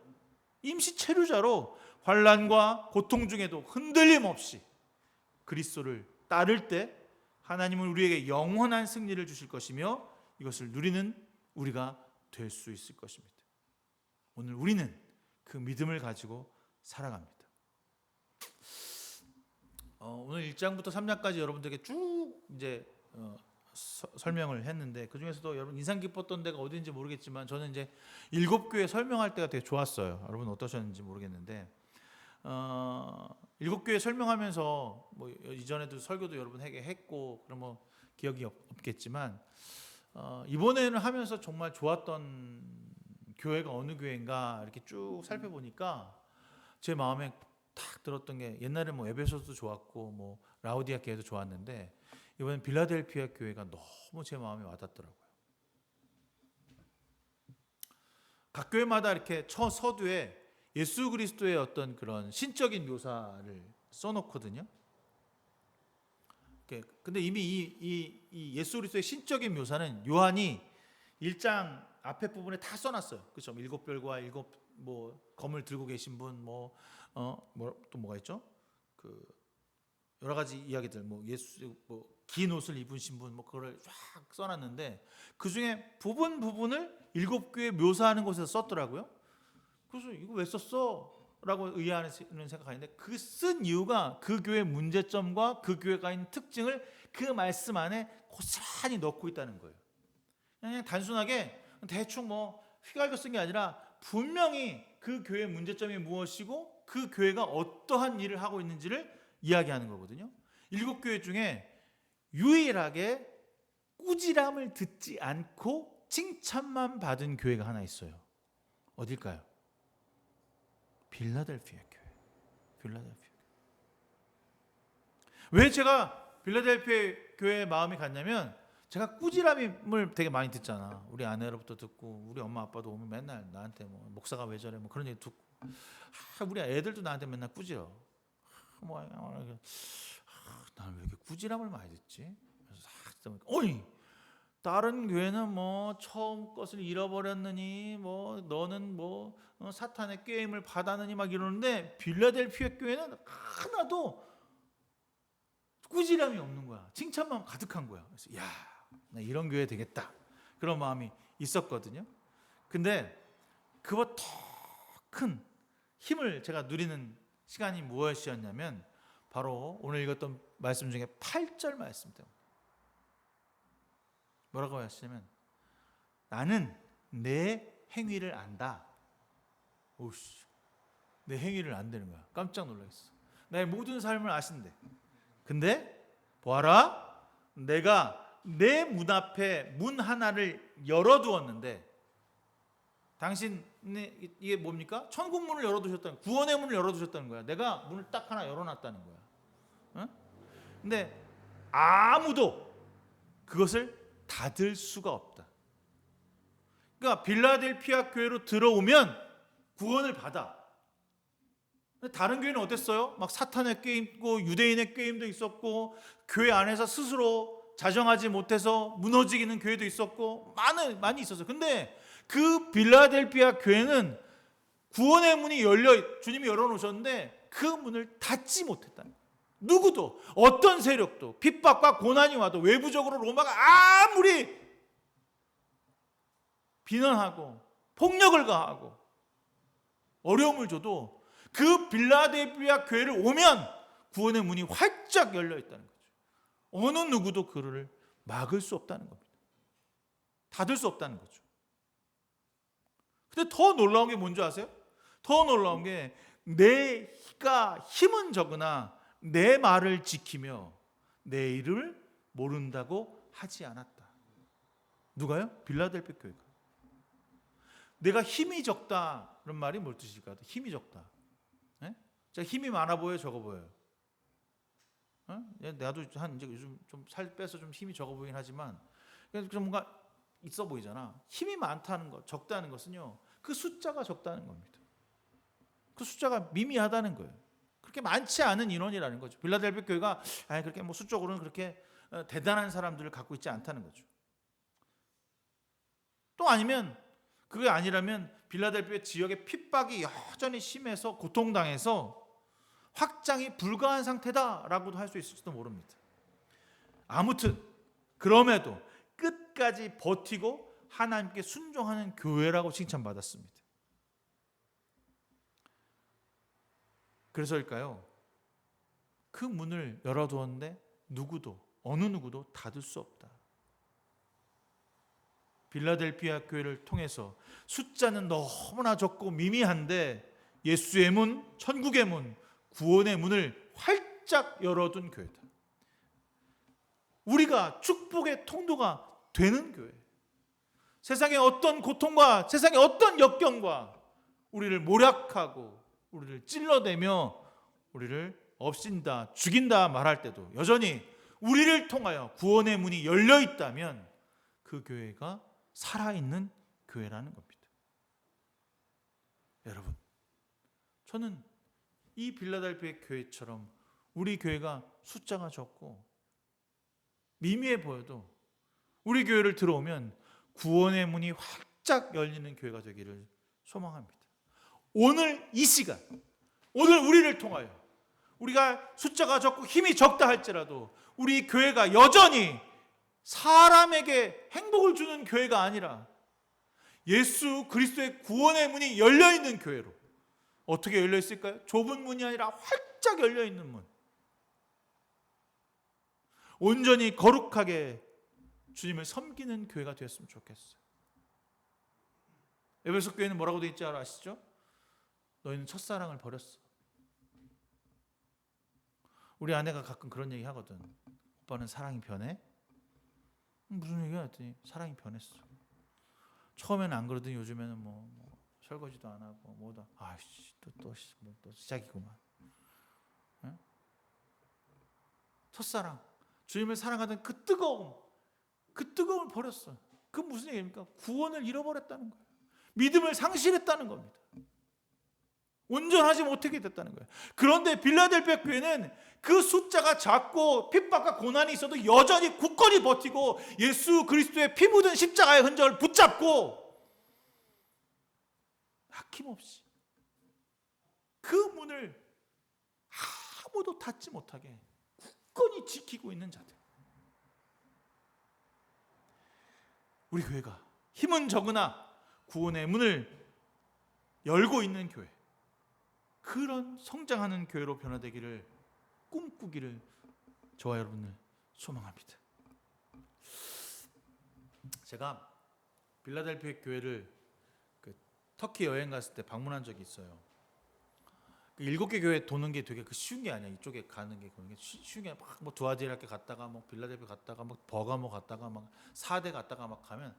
임시 체류자로 환난과 고통 중에도 흔들림 없이 그리스도를 따를 때 하나님은 우리에게 영원한 승리를 주실 것이며 이것을 누리는 우리가 될 수 있을 것입니다. 오늘 우리는 그 믿음을 가지고 살아갑니다. 오늘 1장부터 3장까지 여러분들에게 쭉 이제 설명을 했는데 그 중에서도 여러분 인상 깊었던 데가 어딘지 모르겠지만 저는 이제 7교회 설명할 때가 되게 좋았어요. 여러분 어떠셨는지 모르겠는데 7교회 설명하면서 뭐 이전에도 설교도 여러분 했고 그런 뭐 기억이 없겠지만 이번에는 하면서 정말 좋았던 교회가 어느 교회인가 이렇게 쭉 살펴보니까 제 마음에 딱 들었던 게 옛날에 뭐 에베소도 좋았고 뭐 라우디아 교회도 좋았는데 이번엔 빌라델피아 교회가 너무 제 마음에 와닿더라고요. 각 교회마다 이렇게 서두에 예수 그리스도의 어떤 그런 신적인 묘사를 써놓거든요. 근데 이미 이 예수 그리스도의 신적인 묘사는 요한이 1장 앞에 부분에 다 써놨어요. 그렇죠? 7별과 7 뭐 검을 들고 계신 분, 또 뭐가 있죠? 그 여러 가지 이야기들, 뭐 예수 뭐 긴 옷을 입으신 분, 뭐 그걸 쫙 써놨는데 그 중에 부분을 7교회 묘사하는 곳에서 썼더라고요. 그래서 이거 왜 썼어? 라고 의아하는 생각하는데 그 쓴 이유가 그 교회의 문제점과 그 교회가 있는 특징을 그 말씀 안에 고스란히 넣고 있다는 거예요. 그냥 단순하게 대충 뭐 휘갈겨 쓴 게 아니라 분명히 그 교회의 문제점이 무엇이고 그 교회가 어떠한 일을 하고 있는지를 이야기하는 거거든요. 7교회 중에 유일하게 꾸지람을 듣지 않고 칭찬만 받은 교회가 하나 있어요. 어딜까요? 빌라델피아 교회. 빌라델피아. 왜 제가 빌라델피아 교회에 마음이 갔냐면 제가 꾸지람을 되게 많이 듣잖아. 우리 아내로부터 듣고 우리 엄마 아빠도 오면 맨날 나한테 뭐 목사가 왜 저래 뭐 그런 얘기 듣고 우리 애들도 나한테 맨날 꾸지러. 나는 왜 이렇게 꾸지람을 많이 듣지? 그래서 싹 듣다 보니까 어이 다른 교회는 뭐 처음 것을 잃어버렸느니 뭐 너는 뭐 사탄의 꾀임을 받았느니 막 이러는데 빌라델피아 교회는 하나도 꾸지람이 없는 거야. 칭찬만 가득한 거야. 그래서 야, 나 이런 교회 되겠다. 그런 마음이 있었거든요. 근데 그보다 더 큰 힘을 제가 누리는 시간이 무엇이었냐면 바로 오늘 읽었던 말씀 중에 8절 말씀 때문에. 뭐라고 하시냐면 나는 내 행위를 안다. 오씨, 내 행위를 안다는 거야. 깜짝 놀라겠어. 나의 모든 삶을 아신대. 근데 보아라, 내가 내 문 앞에 문 하나를 열어두었는데 당신 이게 뭡니까? 천국 문을 열어두셨다는, 구원의 문을 열어두셨다는 거야. 내가 문을 딱 하나 열어놨다는 거야. 어? 근데 아무도 그것을 닫을 수가 없다. 그러니까 빌라델피아 교회로 들어오면 구원을 받아. 다른 교회는 어땠어요? 막 사탄의 꾀임도 유대인의 꾀임도 있었고 교회 안에서 스스로 자정하지 못해서 무너지기는 교회도 있었고 많이 있었어요. 근데 그 빌라델피아 교회는 구원의 문이 열려 주님이 열어놓으셨는데 그 문을 닫지 못했다는 거예요. 누구도 어떤 세력도 핍박과 고난이 와도 외부적으로 로마가 아무리 비난하고 폭력을 가하고 어려움을 줘도 그 빌라델피아 교회를 오면 구원의 문이 활짝 열려 있다는 거죠. 어느 누구도 그를 막을 수 없다는 겁니다. 닫을 수 없다는 거죠. 근데 더 놀라운 게 뭔지 아세요? 더 놀라운 게 내가 힘은 적으나 내 말을 지키며 내 이름을 모른다고 하지 않았다. 누가요? 빌라델피아 교회가. 내가 힘이 적다 그런 말이 뭘 뜻일까요? 힘이 적다. 네? 제가 힘이 많아 보여요, 적어 보여요? 나도 한 이제 요즘 좀 살 빼서 좀 힘이 적어 보이긴 하지만 좀 뭔가 있어 보이잖아. 힘이 많다는 것, 적다는 것은요, 그 숫자가 적다는 겁니다. 그 숫자가 미미하다는 거예요. 그렇게 많지 않은 인원이라는 거죠. 빌라델피아 교회가 그렇게 뭐 수적으로는 그렇게 대단한 사람들을 갖고 있지 않다는 거죠. 또 아니면 그게 아니라면 빌라델피아 지역의 핍박이 여전히 심해서 고통당해서 확장이 불가한 상태다라고도 할 수 있을지도 모릅니다. 아무튼 그럼에도 끝까지 버티고 하나님께 순종하는 교회라고 칭찬받았습니다. 그래서일까요? 그 문을 열어두었는데 어느 누구도 닫을 수 없다. 빌라델피아 교회를 통해서 숫자는 너무나 적고 미미한데 예수의 문, 천국의 문, 구원의 문을 활짝 열어둔 교회다. 우리가 축복의 통로가 되는 교회. 세상의 어떤 고통과 세상의 어떤 역경과 우리를 모략하고 우리를 찔러대며 우리를 없앤다, 죽인다 말할 때도 여전히 우리를 통하여 구원의 문이 열려 있다면 그 교회가 살아있는 교회라는 겁니다. 여러분, 저는 이 빌라델피아 교회처럼 우리 교회가 숫자가 적고 미미해 보여도 우리 교회를 들어오면 구원의 문이 활짝 열리는 교회가 되기를 소망합니다. 오늘 이 시간, 오늘 우리를 통하여 우리가 숫자가 적고 힘이 적다 할지라도 우리 교회가 여전히 사람에게 행복을 주는 교회가 아니라 예수 그리스도의 구원의 문이 열려있는 교회로. 어떻게 열려있을까요? 좁은 문이 아니라 활짝 열려있는 문. 온전히 거룩하게 주님을 섬기는 교회가 되었으면 좋겠어요. 에베소 교회는 뭐라고 되어 있지 아시죠? 너희는 첫사랑을 버렸어. 우리 아내가 가끔 그런 얘기 하거든. 오빠는 사랑이 변해? 무슨 얘기야 했더니 사랑이 변했어. 처음에는 안 그러더니 요즘에는 뭐 설거지도 안 하고 뭐다. 아이씨 또 시작이구만. 네? 첫사랑, 주님을 사랑하던 그 뜨거움을 버렸어. 그 무슨 얘기입니까? 구원을 잃어버렸다는 거예요. 믿음을 상실했다는 겁니다. 온전하지 못하게 됐다는 거예요. 그런데 빌라델피아 교회는 그 숫자가 작고 핍박과 고난이 있어도 여전히 굳건히 버티고 예수 그리스도의 피 묻은 십자가의 흔적을 붙잡고 아낌없이 그 문을 아무도 닫지 못하게 굳건히 지키고 있는 자들. 우리 교회가 힘은 적으나 구원의 문을 열고 있는 교회, 그런 성장하는 교회로 변화되기를 꿈꾸기를 저와 여러분을 소망합니다. 제가 빌라델피아 교회를 터키 여행 갔을 때 방문한 적이 있어요. 7개 교회 도는 게 되게 쉬운 게 아니야. 이쪽에 가는 게 쉬운 게 막 뭐 두아디라께 갔다가 뭐 빌라델피아 갔다가 막 버가모 갔다가 막 사대 갔다가 막 가면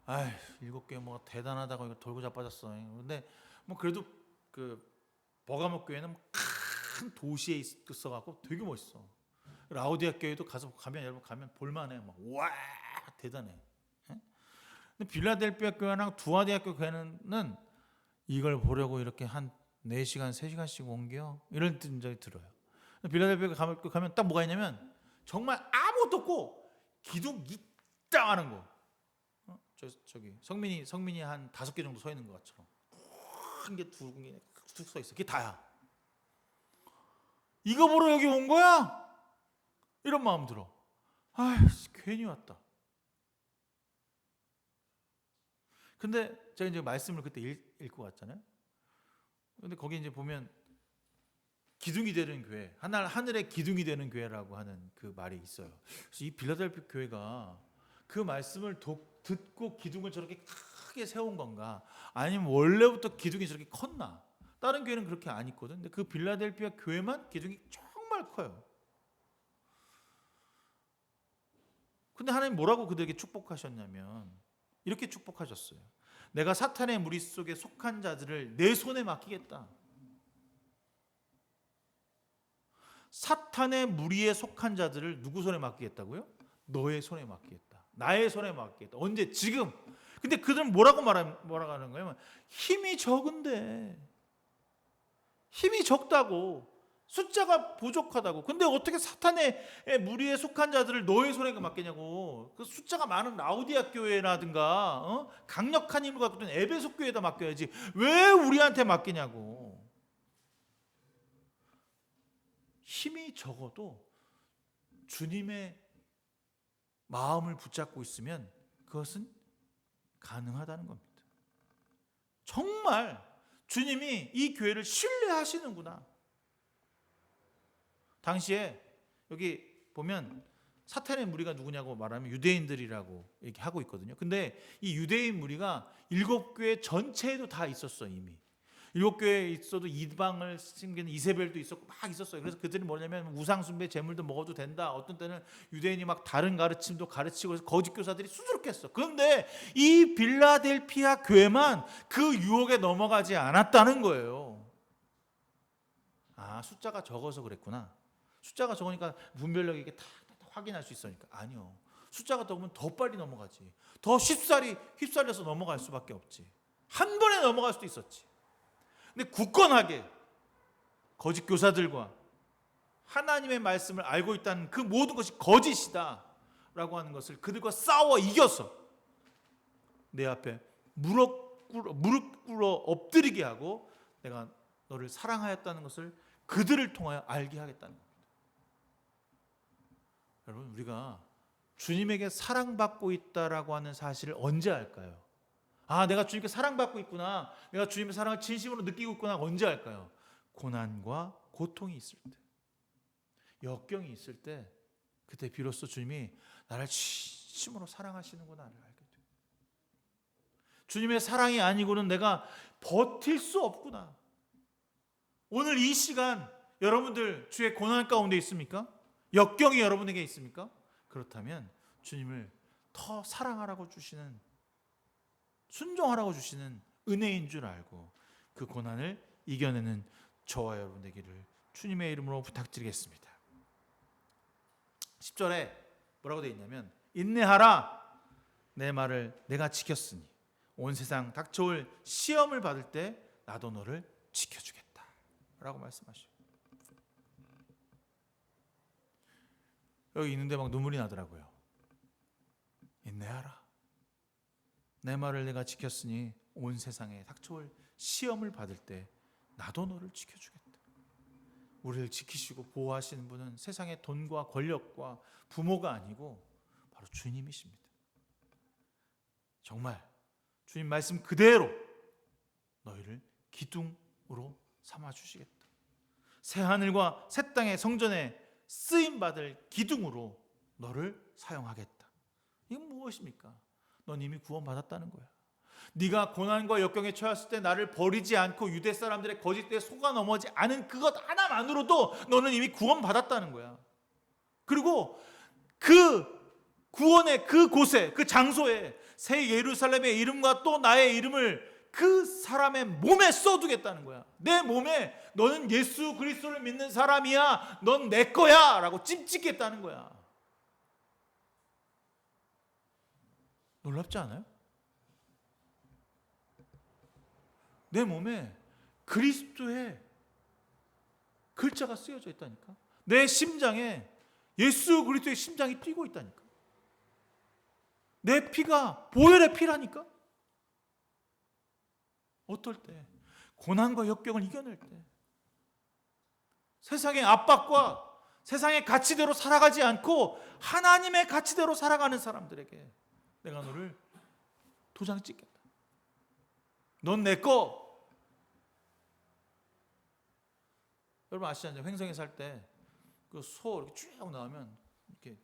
7개 뭐 대단하다고 이거 돌고 자빠졌어. 근데 뭐 그래도 그 버가모 교회는 큰 도시에 있어 갖고 되게 멋있어. 라우디아 교회도 가면 여러분 가면 볼만해. 막 와 대단해. 근데 빌라델피아 교회랑 두아디아 교회는 이걸 보려고 이렇게 한 4시간, 3시간씩 옮겨? 이런 생각이 들어요. 빌라델피아 가면 딱 뭐가 있냐면 정말 아무것도 없고 기둥 이따 하는 거. 저기 성민이 한 5개 정도 서 있는 것 같처럼 큰 게 둥근 게 툭 서 있어. 그게 다야. 이거 보러 여기 온 거야? 이런 마음 들어. 괜히 왔다. 근데 제가 이제 말씀을 그때 읽고 왔잖아요. 근데 거기 이제 보면 기둥이 되는 교회, 하늘의 기둥이 되는 교회라고 하는 그 말이 있어요. 그래서 이 빌라델피아 교회가 그 말씀을 듣고 기둥을 저렇게 크게 세운 건가? 아니면 원래부터 기둥이 저렇게 컸나? 다른 교회는 그렇게 안 있거든. 근데 그 빌라델피아 교회만 기둥이 정말 커요. 근데 하나님 뭐라고 그들에게 축복하셨냐면 이렇게 축복하셨어요. 내가 사탄의 무리 속에 속한 자들을 내 손에 맡기겠다. 사탄의 무리에 속한 자들을 누구 손에 맡기겠다고요? 너의 손에 맡기겠다. 나의 손에 맡기겠다. 언제? 지금. 근데 그들은 뭐라고 하는 거예요? 힘이 적은데, 힘이 적다고, 숫자가 부족하다고. 근데 어떻게 사탄의 무리에 속한 자들을 너의 손에 맡기냐고. 그 숫자가 많은 라우디아 교회라든가 강력한 힘을 갖고 있는 에베소 교회에다 맡겨야지. 왜 우리한테 맡기냐고. 힘이 적어도 주님의 마음을 붙잡고 있으면 그것은 가능하다는 겁니다. 정말 주님이 이 교회를 신뢰하시는구나. 당시에 여기 보면 사탄의 무리가 누구냐고 말하면 유대인들이라고 얘기하고 있거든요. 근데 이 유대인 무리가 7교회 전체에도 다 있었어. 이미 7교회에 있어도 이방을 섬기는 이세벨도 있었고 막 있었어요. 그래서 그들이 뭐냐면 우상숭배 제물도 먹어도 된다. 어떤 때는 유대인이 막 다른 가르침도 가르치고 해서 거짓 교사들이 수두룩했어. 그런데 이 빌라델피아 교회만 그 유혹에 넘어가지 않았다는 거예요. 아, 숫자가 적어서 그랬구나. 숫자가 적으니까 분별력 있게 다 확인할 수 있으니까. 아니요. 숫자가 적으면 더 빨리 넘어가지. 더 휩쓸려서 넘어갈 수밖에 없지. 한 번에 넘어갈 수도 있었지. 근데 굳건하게 거짓 교사들과 하나님의 말씀을 알고 있다는 그 모든 것이 거짓이다 라고 하는 것을 그들과 싸워 이겨서 내 앞에 무릎 꿇어 엎드리게 하고 내가 너를 사랑하였다는 것을 그들을 통하여 알게 하겠다는 겁니다. 여러분, 우리가 주님에게 사랑받고 있다라고 하는 사실을 언제 알까요? 아, 내가 주님께 사랑받고 있구나. 내가 주님의 사랑을 진심으로 느끼고 있구나. 언제 알까요? 고난과 고통이 있을 때, 역경이 있을 때, 그때 비로소 주님이 나를 진심으로 사랑하시는구나를 알게 돼요. 주님의 사랑이 아니고는 내가 버틸 수 없구나. 오늘 이 시간 여러분들 주의 고난 가운데 있습니까? 역경이 여러분에게 있습니까? 그렇다면 주님을 더 사랑하라고 주시는, 순종하라고 주시는 은혜인 줄 알고 그 고난을 이겨내는 저와 여러분 되기를 주님의 이름으로 부탁드리겠습니다. 10절에 뭐라고 되어 있냐면 인내하라, 내 말을 내가 지켰으니 온 세상 닥쳐올 시험을 받을 때 나도 너를 지켜주겠다 라고 말씀하셔요. 여기 있는데 막 눈물이 나더라고요. 인내하라, 내 말을 내가 지켰으니 온 세상에 닥쳐올 시험을 받을 때 나도 너를 지켜주겠다. 우리를 지키시고 보호하시는 분은 세상의 돈과 권력과 부모가 아니고 바로 주님이십니다. 정말 주님 말씀 그대로 너희를 기둥으로 삼아주시겠다. 새하늘과 새 땅의 성전에 쓰임받을 기둥으로 너를 사용하겠다. 이건 무엇입니까? 넌 이미 구원받았다는 거야. 네가 고난과 역경에 처했을 때 나를 버리지 않고 유대 사람들의 거짓에 속아 넘어지 않은 그것 하나만으로도 너는 이미 구원받았다는 거야. 그리고 그 구원의 그 곳에, 그 장소에 새 예루살렘의 이름과 또 나의 이름을 그 사람의 몸에 써두겠다는 거야. 내 몸에 너는 예수 그리스도를 믿는 사람이야, 넌 내 거야 라고 찜찍겠다는 거야. 놀랍지 않아요? 내 몸에 그리스도의 글자가 쓰여져 있다니까. 내 심장에 예수 그리스도의 심장이 뛰고 있다니까. 내 피가 보혈의 피라니까. 어떨 때? 고난과 역경을 이겨낼 때, 세상의 압박과 세상의 가치대로 살아가지 않고 하나님의 가치대로 살아가는 사람들에게 내가 너를 도장 찍겠다. 넌 내 거. 여러분 아시잖아요. 횡성에 살 때 그 소 이렇게 쭉 나오면 이렇게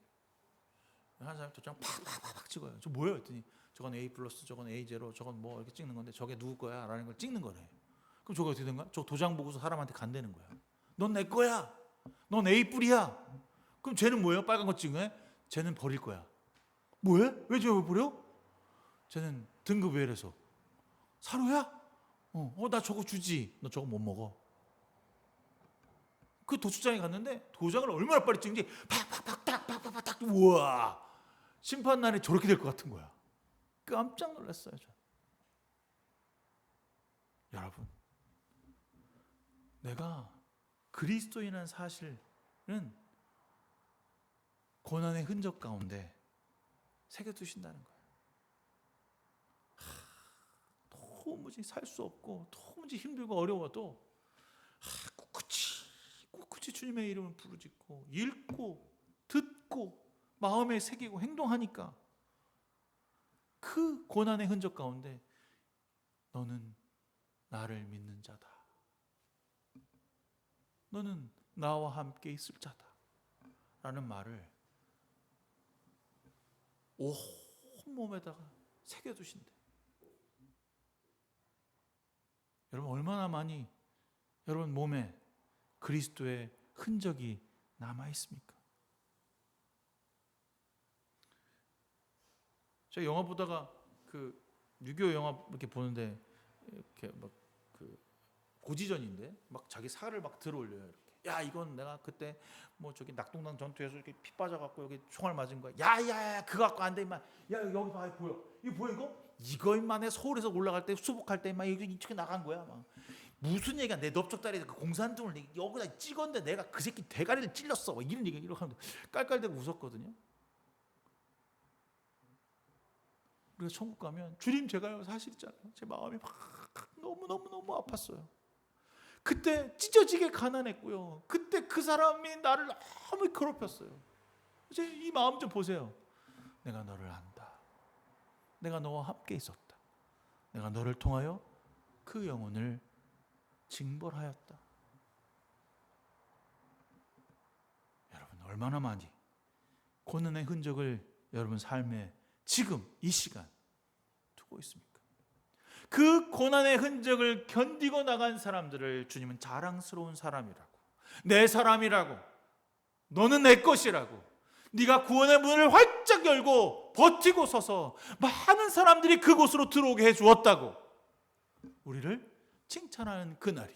한 사람이 도장 팍팍팍 찍어요. 저 뭐예요? 했더니 저건 A 플러스, 저건 A 제로, 저건 뭐 이렇게 찍는 건데 저게 누구 거야? 라는 걸 찍는 거래요. 그럼 저거 어떻게 된 거야? 저 도장 보고서 사람한테 간대는 거야. 넌 내 거야. 넌 A 뿔이야. 그럼 쟤는 뭐예요? 빨간 거 찍은 애? 쟤는 버릴 거야. 뭐해? 왜 쟤 왜 버려? 쟤는 등급 왜 이래서? 사료야? 나 저거 주지. 너 저거 못 먹어. 그 도축장에 갔는데 도장을 얼마나 빨리 찍는지 팍팍팍 우와, 심판 날에 저렇게 될 것 같은 거야. 깜짝 놀랐어요. 저. 여러분, 내가 그리스도인이라는 사실은 고난의 흔적 가운데 새겨두신다는 거예요. 도무지 살 수 없고 도무지 힘들고 어려워도 꿋꿋이 주님의 이름을 부르짖고 읽고 듣고 마음에 새기고 행동하니까 그 고난의 흔적 가운데 너는 나를 믿는 자다. 너는 나와 함께 있을 자다. 라는 말을 온몸에다가 새겨두신대. 여러분 얼마나 많이 여러분 몸에 그리스도의 흔적이 남아 있습니까? 제가 영화 보다가 그 유교 영화 이렇게 보는데 이렇게 막 그 고지전인데 막 자기 살을 막 들어올려요. 이렇게. 야 이건 내가 그때 뭐 저기 낙동강 전투에서 이렇게 피 빠져갖고 여기 총알 맞은 거야. 야야야 그거 갖고 안 돼 임마. 야 여기 봐 보여. 이거 보여 이거? 이거 임마내 서울에서 올라갈 때 수복할 때 임마 이쪽에 나간 거야 막. 무슨 얘기야? 내 넓적다리에서 그 공산등을 여기다 찍었는데 내가 그 새끼 대가리를 찔렀어. 뭐 이런 얘기 이렇게 하면 깔깔대고 웃었거든요. 우리가 천국 가면 주님 제가요 사실 있잖아요. 제 마음이 막 너무 아팠어요. 그때 찢어지게 가난했고요. 그때 그 사람이 나를 너무 괴롭혔어요. 이제 이 마음 좀 보세요. 내가 너를 안다. 내가 너와 함께 있었다. 내가 너를 통하여 그 영혼을 징벌하였다. 여러분 얼마나 많이 고난의 흔적을 여러분 삶에 지금 이 시간 두고 있습니까? 그 고난의 흔적을 견디고 나간 사람들을 주님은 자랑스러운 사람이라고, 내 사람이라고, 너는 내 것이라고, 네가 구원의 문을 활짝 열고 버티고 서서 많은 사람들이 그곳으로 들어오게 해주었다고 우리를 칭찬하는 그날이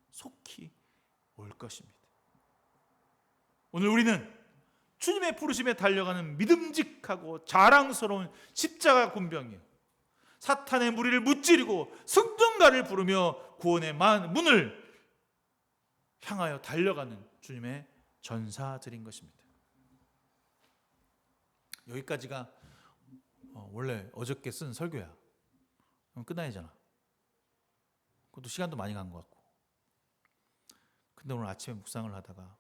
속히 올 것입니다. 오늘 우리는 주님의 부르심에 달려가는 믿음직하고 자랑스러운 십자가 군병이에요. 사탄의 무리를 무찌르고 승전가를 부르며 구원의 문을 향하여 달려가는 주님의 전사들인 것입니다. 여기까지가 원래 어저께 쓴 설교야. 그럼 끝나야잖아. 그것도 시간도 많이 간 것 같고. 근데 오늘 아침에 묵상을 하다가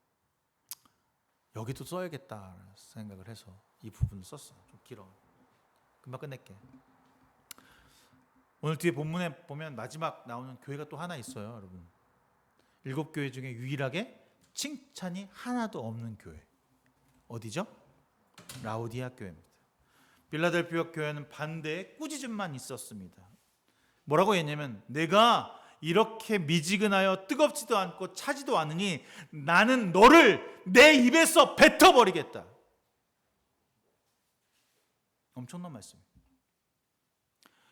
여기도 써야겠다 생각을 해서 이 부분을 썼어. 좀 길어. 금방 끝낼게. 오늘 뒤에 본문에 보면 마지막 나오는 교회가 또 하나 있어요, 여러분. 7교회 중에 유일하게 칭찬이 하나도 없는 교회. 어디죠? 라오디아 교회입니다. 빌라델피아 교회는 반대의 꾸짖음만 있었습니다. 뭐라고 했냐면 내가 이렇게 미지근하여 뜨겁지도 않고 차지도 않으니 나는 너를 내 입에서 뱉어버리겠다. 엄청난 말씀입니다.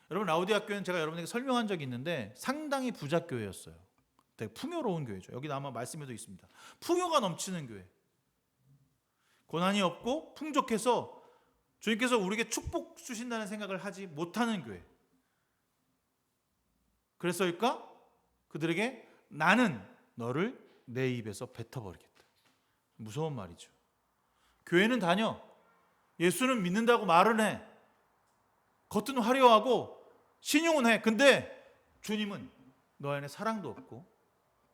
여러분 라오디아 교회는 제가 여러분에게 설명한 적이 있는데 상당히 부자 교회였어요. 되게 풍요로운 교회죠. 여기 아마 말씀에도 있습니다. 풍요가 넘치는 교회. 고난이 없고 풍족해서 주님께서 우리에게 축복 주신다는 생각을 하지 못하는 교회. 그래서일까? 그들에게 나는 너를 내 입에서 뱉어버리겠다. 무서운 말이죠. 교회는 다녀. 예수는 믿는다고 말은 해. 겉은 화려하고 신용은 해. 근데 주님은 너 안에 사랑도 없고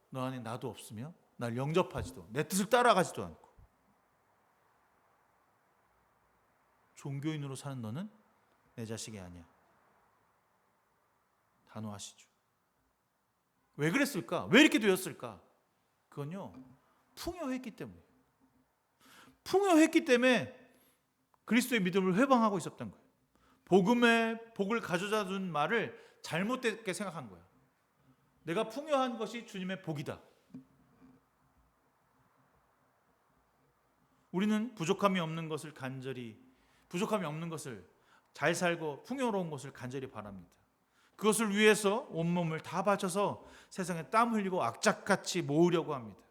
너 안에 나도 없으며 날 영접하지도 내 뜻을 따라가지도 않고 종교인으로 사는 너는 내 자식이 아니야. 단호하시죠. 왜 그랬을까? 왜 이렇게 되었을까? 그건요, 풍요했기 때문이에요. 풍요했기 때문에 그리스도의 믿음을 회방하고 있었던 거예요. 복음의 복을 가져다 준 말을 잘못되게 생각한 거야. 내가 풍요한 것이 주님의 복이다. 우리는 부족함이 없는 것을 잘 살고 풍요로운 것을 간절히 바랍니다. 그것을 위해서 온몸을 다 바쳐서 세상에 땀 흘리고 악착같이 모으려고 합니다.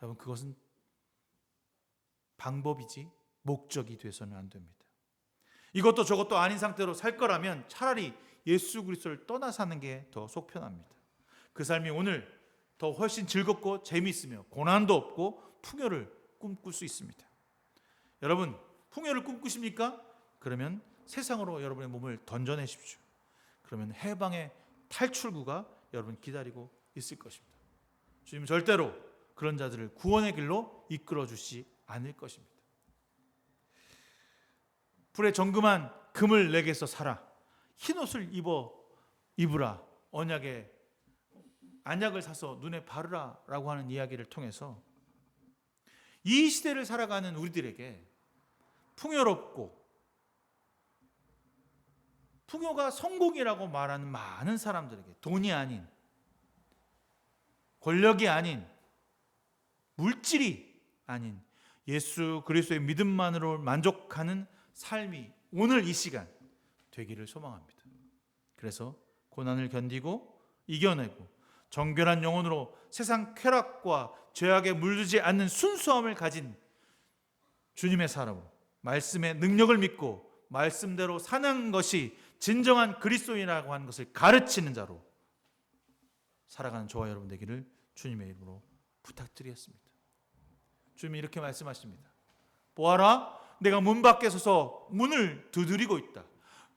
여러분, 그것은 방법이지 목적이 돼서는 안 됩니다. 이것도 저것도 아닌 상태로 살 거라면 차라리 예수 그리스도를 떠나 사는 게 더 속편합니다. 그 삶이 오늘 더 훨씬 즐겁고 재미있으며 고난도 없고 풍요를 꿈꿀 수 있습니다. 여러분, 풍요를 꿈꾸십니까? 그러면 세상으로 여러분의 몸을 던져내십시오. 그러면 해방의 탈출구가 여러분 기다리고 있을 것입니다. 주님 절대로 그런 자들을 구원의 길로 이끌어 주시지 않을 것입니다. 불에 정금한 금을 내게서 사라. 흰 옷을 입으라. 언약에 안약을 사서 눈에 바르라 라고 하는 이야기를 통해서 이 시대를 살아가는 우리들에게 풍요롭고 풍요가 성공이라고 말하는 많은 사람들에게 돈이 아닌, 권력이 아닌, 물질이 아닌 예수 그리스도의 믿음만으로 만족하는 삶이 오늘 이 시간 되기를 소망합니다. 그래서 고난을 견디고 이겨내고 정결한 영혼으로 세상 쾌락과 죄악에 물들지 않는 순수함을 가진 주님의 사람으로 말씀의 능력을 믿고 말씀대로 사는 것이 진정한 그리스도인이라고 하는 것을 가르치는 자로 살아가는 저와 여러분 되기를 주님의 이름으로 부탁드리겠습니다. 주님이 이렇게 말씀하십니다. 보아라, 내가 문 밖에 서서 문을 두드리고 있다.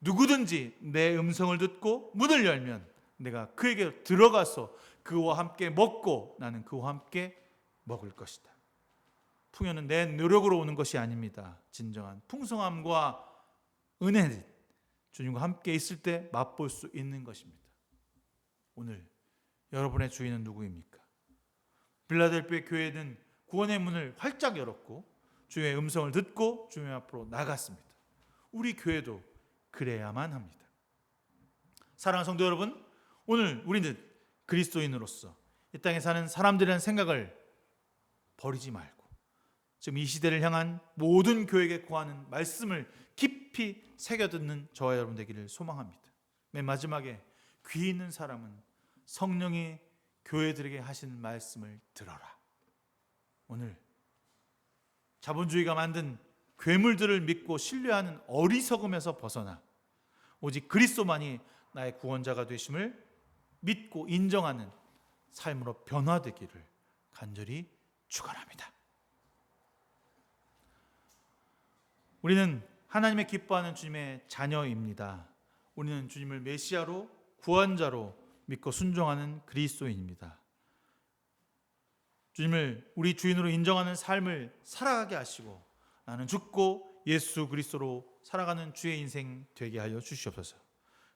누구든지 내 음성을 듣고 문을 열면 내가 그에게 들어가서 그와 함께 먹고 나는 그와 함께 먹을 것이다. 풍요는 내 노력으로 오는 것이 아닙니다. 진정한 풍성함과 은혜는 주님과 함께 있을 때 맛볼 수 있는 것입니다. 오늘 여러분의 주인은 누구입니까? 빌라델피아 교회는 구원의 문을 활짝 열었고 주의 음성을 듣고 주님 앞으로 나갔습니다. 우리 교회도 그래야만 합니다. 사랑하는 성도 여러분, 오늘 우리는 그리스도인으로서 이 땅에 사는 사람들이라는 생각을 버리지 말고 지금 이 시대를 향한 모든 교회에게 구하는 말씀을 깊이 새겨듣는 저와 여러분 되기를 소망합니다. 맨 마지막에 귀 있는 사람은 성령이 교회들에게 하시는 말씀을 들어라. 오늘 자본주의가 만든 괴물들을 믿고 신뢰하는 어리석음에서 벗어나 오직 그리스도만이 나의 구원자가 되심을 믿고 인정하는 삶으로 변화되기를 간절히 축원합니다. 우리는 하나님의 기뻐하는 주님의 자녀입니다. 우리는 주님을 메시아로 구원자로 믿고 순종하는 그리스도인입니다. 주님을 우리 주인으로 인정하는 삶을 살아가게 하시고 나는 죽고 예수 그리스도로 살아가는 주의 인생 되게 하여 주시옵소서.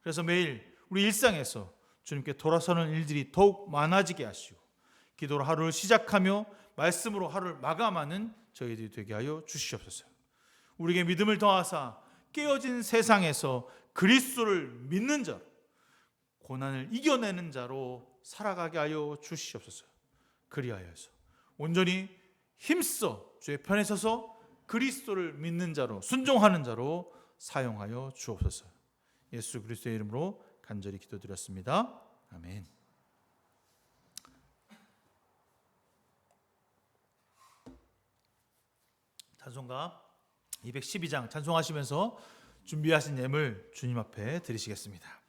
그래서 매일 우리 일상에서 주님께 돌아서는 일들이 더욱 많아지게 하시고 기도로 하루를 시작하며 말씀으로 하루를 마감하는 저희들이 되게 하여 주시옵소서. 우리에게 믿음을 더하사 깨어진 세상에서 그리스도를 믿는 자로 고난을 이겨내는 자로 살아가게 하여 주시옵소서. 그리하여서 온전히 힘써 주의 편에 서서 그리스도를 믿는 자로 순종하는 자로 사용하여 주옵소서. 예수 그리스도의 이름으로 간절히 기도드렸습니다. 아멘. 찬송가 212장 찬송하시면서 준비하신 예물 주님 앞에 드리시겠습니다.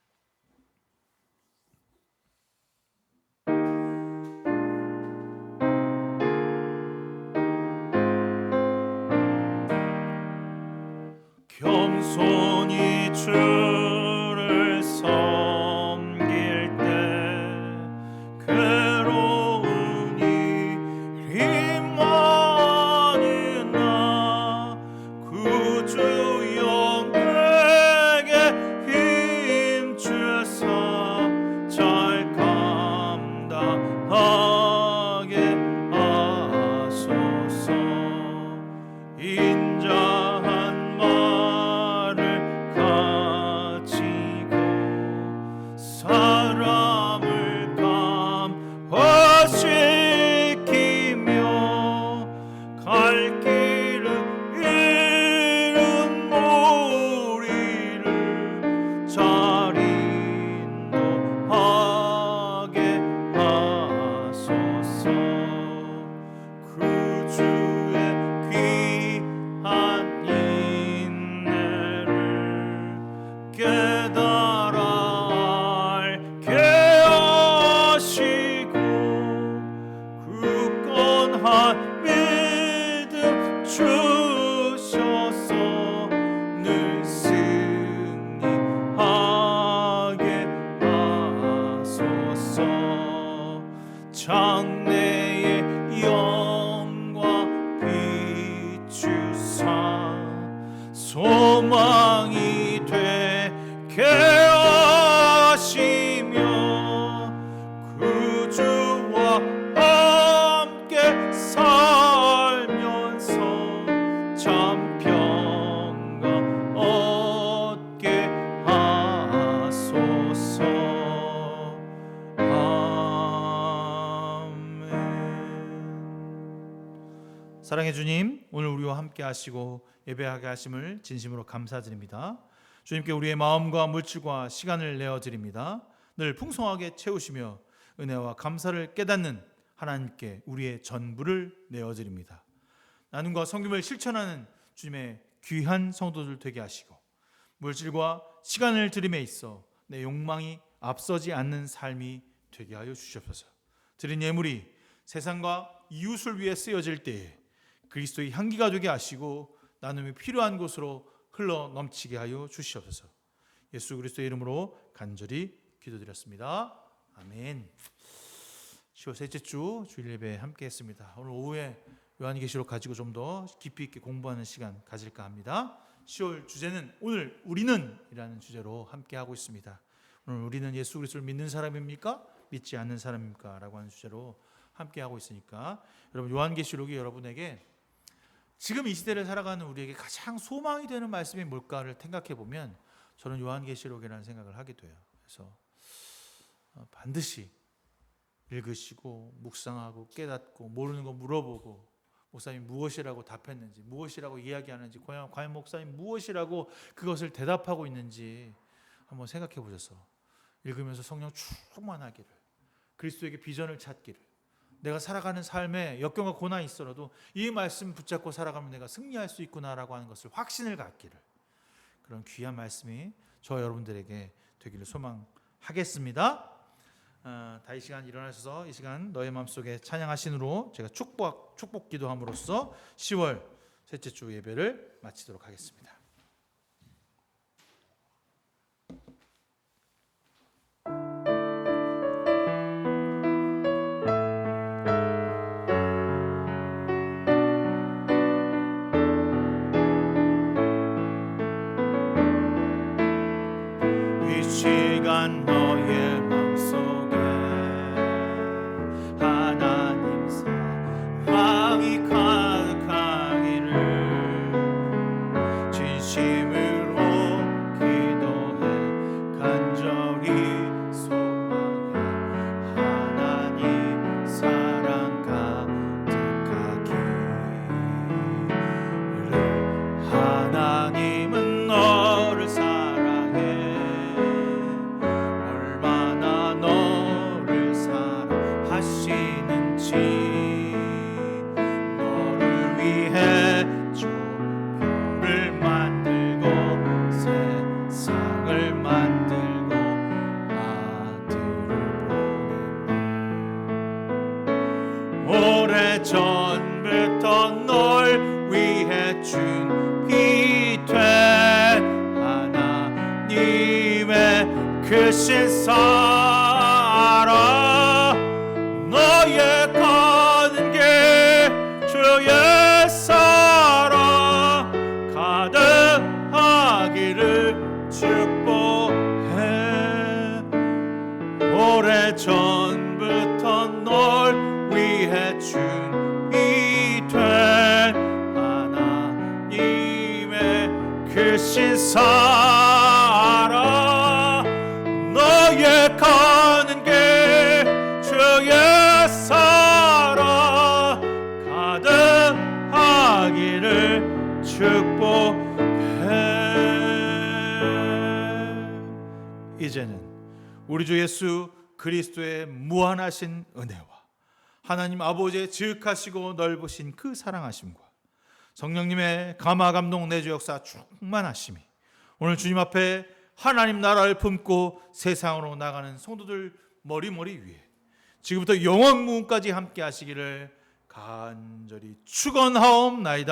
겸손히 주를 섬길 때 괴로우니 일이 많이 나 구주 영에게 힘주사 사람을 감화시키며 갈 길을 잃은 무리를 잘 인도하게 하소서. 그 주의 귀한 인내를 깨달아 알게 하시고 굳건한 믿음 주셔서 늘 승리하게 하소서. 장래의 영광 비추사 소망이 되게 하시며 그 주와 함께 살면서 참 평강 얻게 하소서. 아멘. 사랑의 주님, 오늘 우리와 함께 하시고 예배하게 하심을 진심으로 감사드립니다. 주님께 우리의 마음과 물질과 시간을 내어드립니다. 늘 풍성하게 채우시며 은혜와 감사를 깨닫는 하나님께 우리의 전부를 내어드립니다. 나눔과 섬김을 실천하는 주님의 귀한 성도들 되게 하시고 물질과 시간을 드림에 있어 내 욕망이 앞서지 않는 삶이 되게 하여 주시옵소서. 드린 예물이 세상과 이웃을 위해 쓰여질 때에 그리스도의 향기가 되게 하시고 나눔이 필요한 곳으로 흘러 넘치게 하여 주시옵소서. 예수 그리스도의 이름으로 간절히 기도드렸습니다. 아멘. 10월 셋째 주 주일 예배 함께 했습니다. 오늘 오후에 요한계시록 가지고 좀 더 깊이 있게 공부하는 시간 가질까 합니다. 10월 주제는 오늘 우리는 이라는 주제로 함께 하고 있습니다. 오늘 우리는 예수 그리스도를 믿는 사람입니까? 믿지 않는 사람입니까? 라고 하는 주제로 함께 하고 있으니까 여러분 요한계시록이 여러분에게 지금 이 시대를 살아가는 우리에게 가장 소망이 되는 말씀이 뭘까를 생각해 보면 저는 요한계시록이라는 생각을 하게 돼요. 그래서 반드시 읽으시고 묵상하고 깨닫고 모르는 거 물어보고 목사님 무엇이라고 답했는지 무엇이라고 이야기하는지 과연 목사님 무엇이라고 그것을 대답하고 있는지 한번 생각해 보셔서 읽으면서 성령 충만하기를 그리스도에게 비전을 찾기를 내가 살아가는 삶에 역경과 고난이 있어도 이 말씀 붙잡고 살아가면 내가 승리할 수 있구나라고 하는 것을 확신을 갖기를 그런 귀한 말씀이 저 여러분들에게 되기를 소망하겠습니다. 다 이 시간 일어나셔서 이 시간 너의 마음속에 찬양하신으로 제가 축복 기도함으로써 10월 셋째 주 예배를 마치도록 하겠습니다. 이 시간 너의 마음속에 하나님 사랑이 가득하기를 진심으로 기도해 간절히 소망해 하나님 사랑 가득하기를 하나님은 너를 사랑해 얼마나 너를 사랑하시는지 너를 위해 조별을 만들고 세상을 만들고 아들을 보냈네. 오래전부터 널 위해 준비된 하나님의 크신 사랑 너의 가는 길 주의 사랑 가득하기를 축복해. 오래전부터 널 위해 준비된 하나님의 크신 사랑 너의 위에 가는 길 주의 사랑 가득하기를 축복해. 이제는 우리 주 예수 그리스도의 무한하신 은혜와 하나님 아버지의 지극하시고 넓으신 그 사랑하심과 성령님의 감화 감동 내주 역사 충만하심이 오늘 주님 앞에 하나님 나라를 품고 세상으로 나가는 성도들 머리머리 위에 지금부터 영원 무궁까지 함께 하시기를 간절히 축원하옵나이다.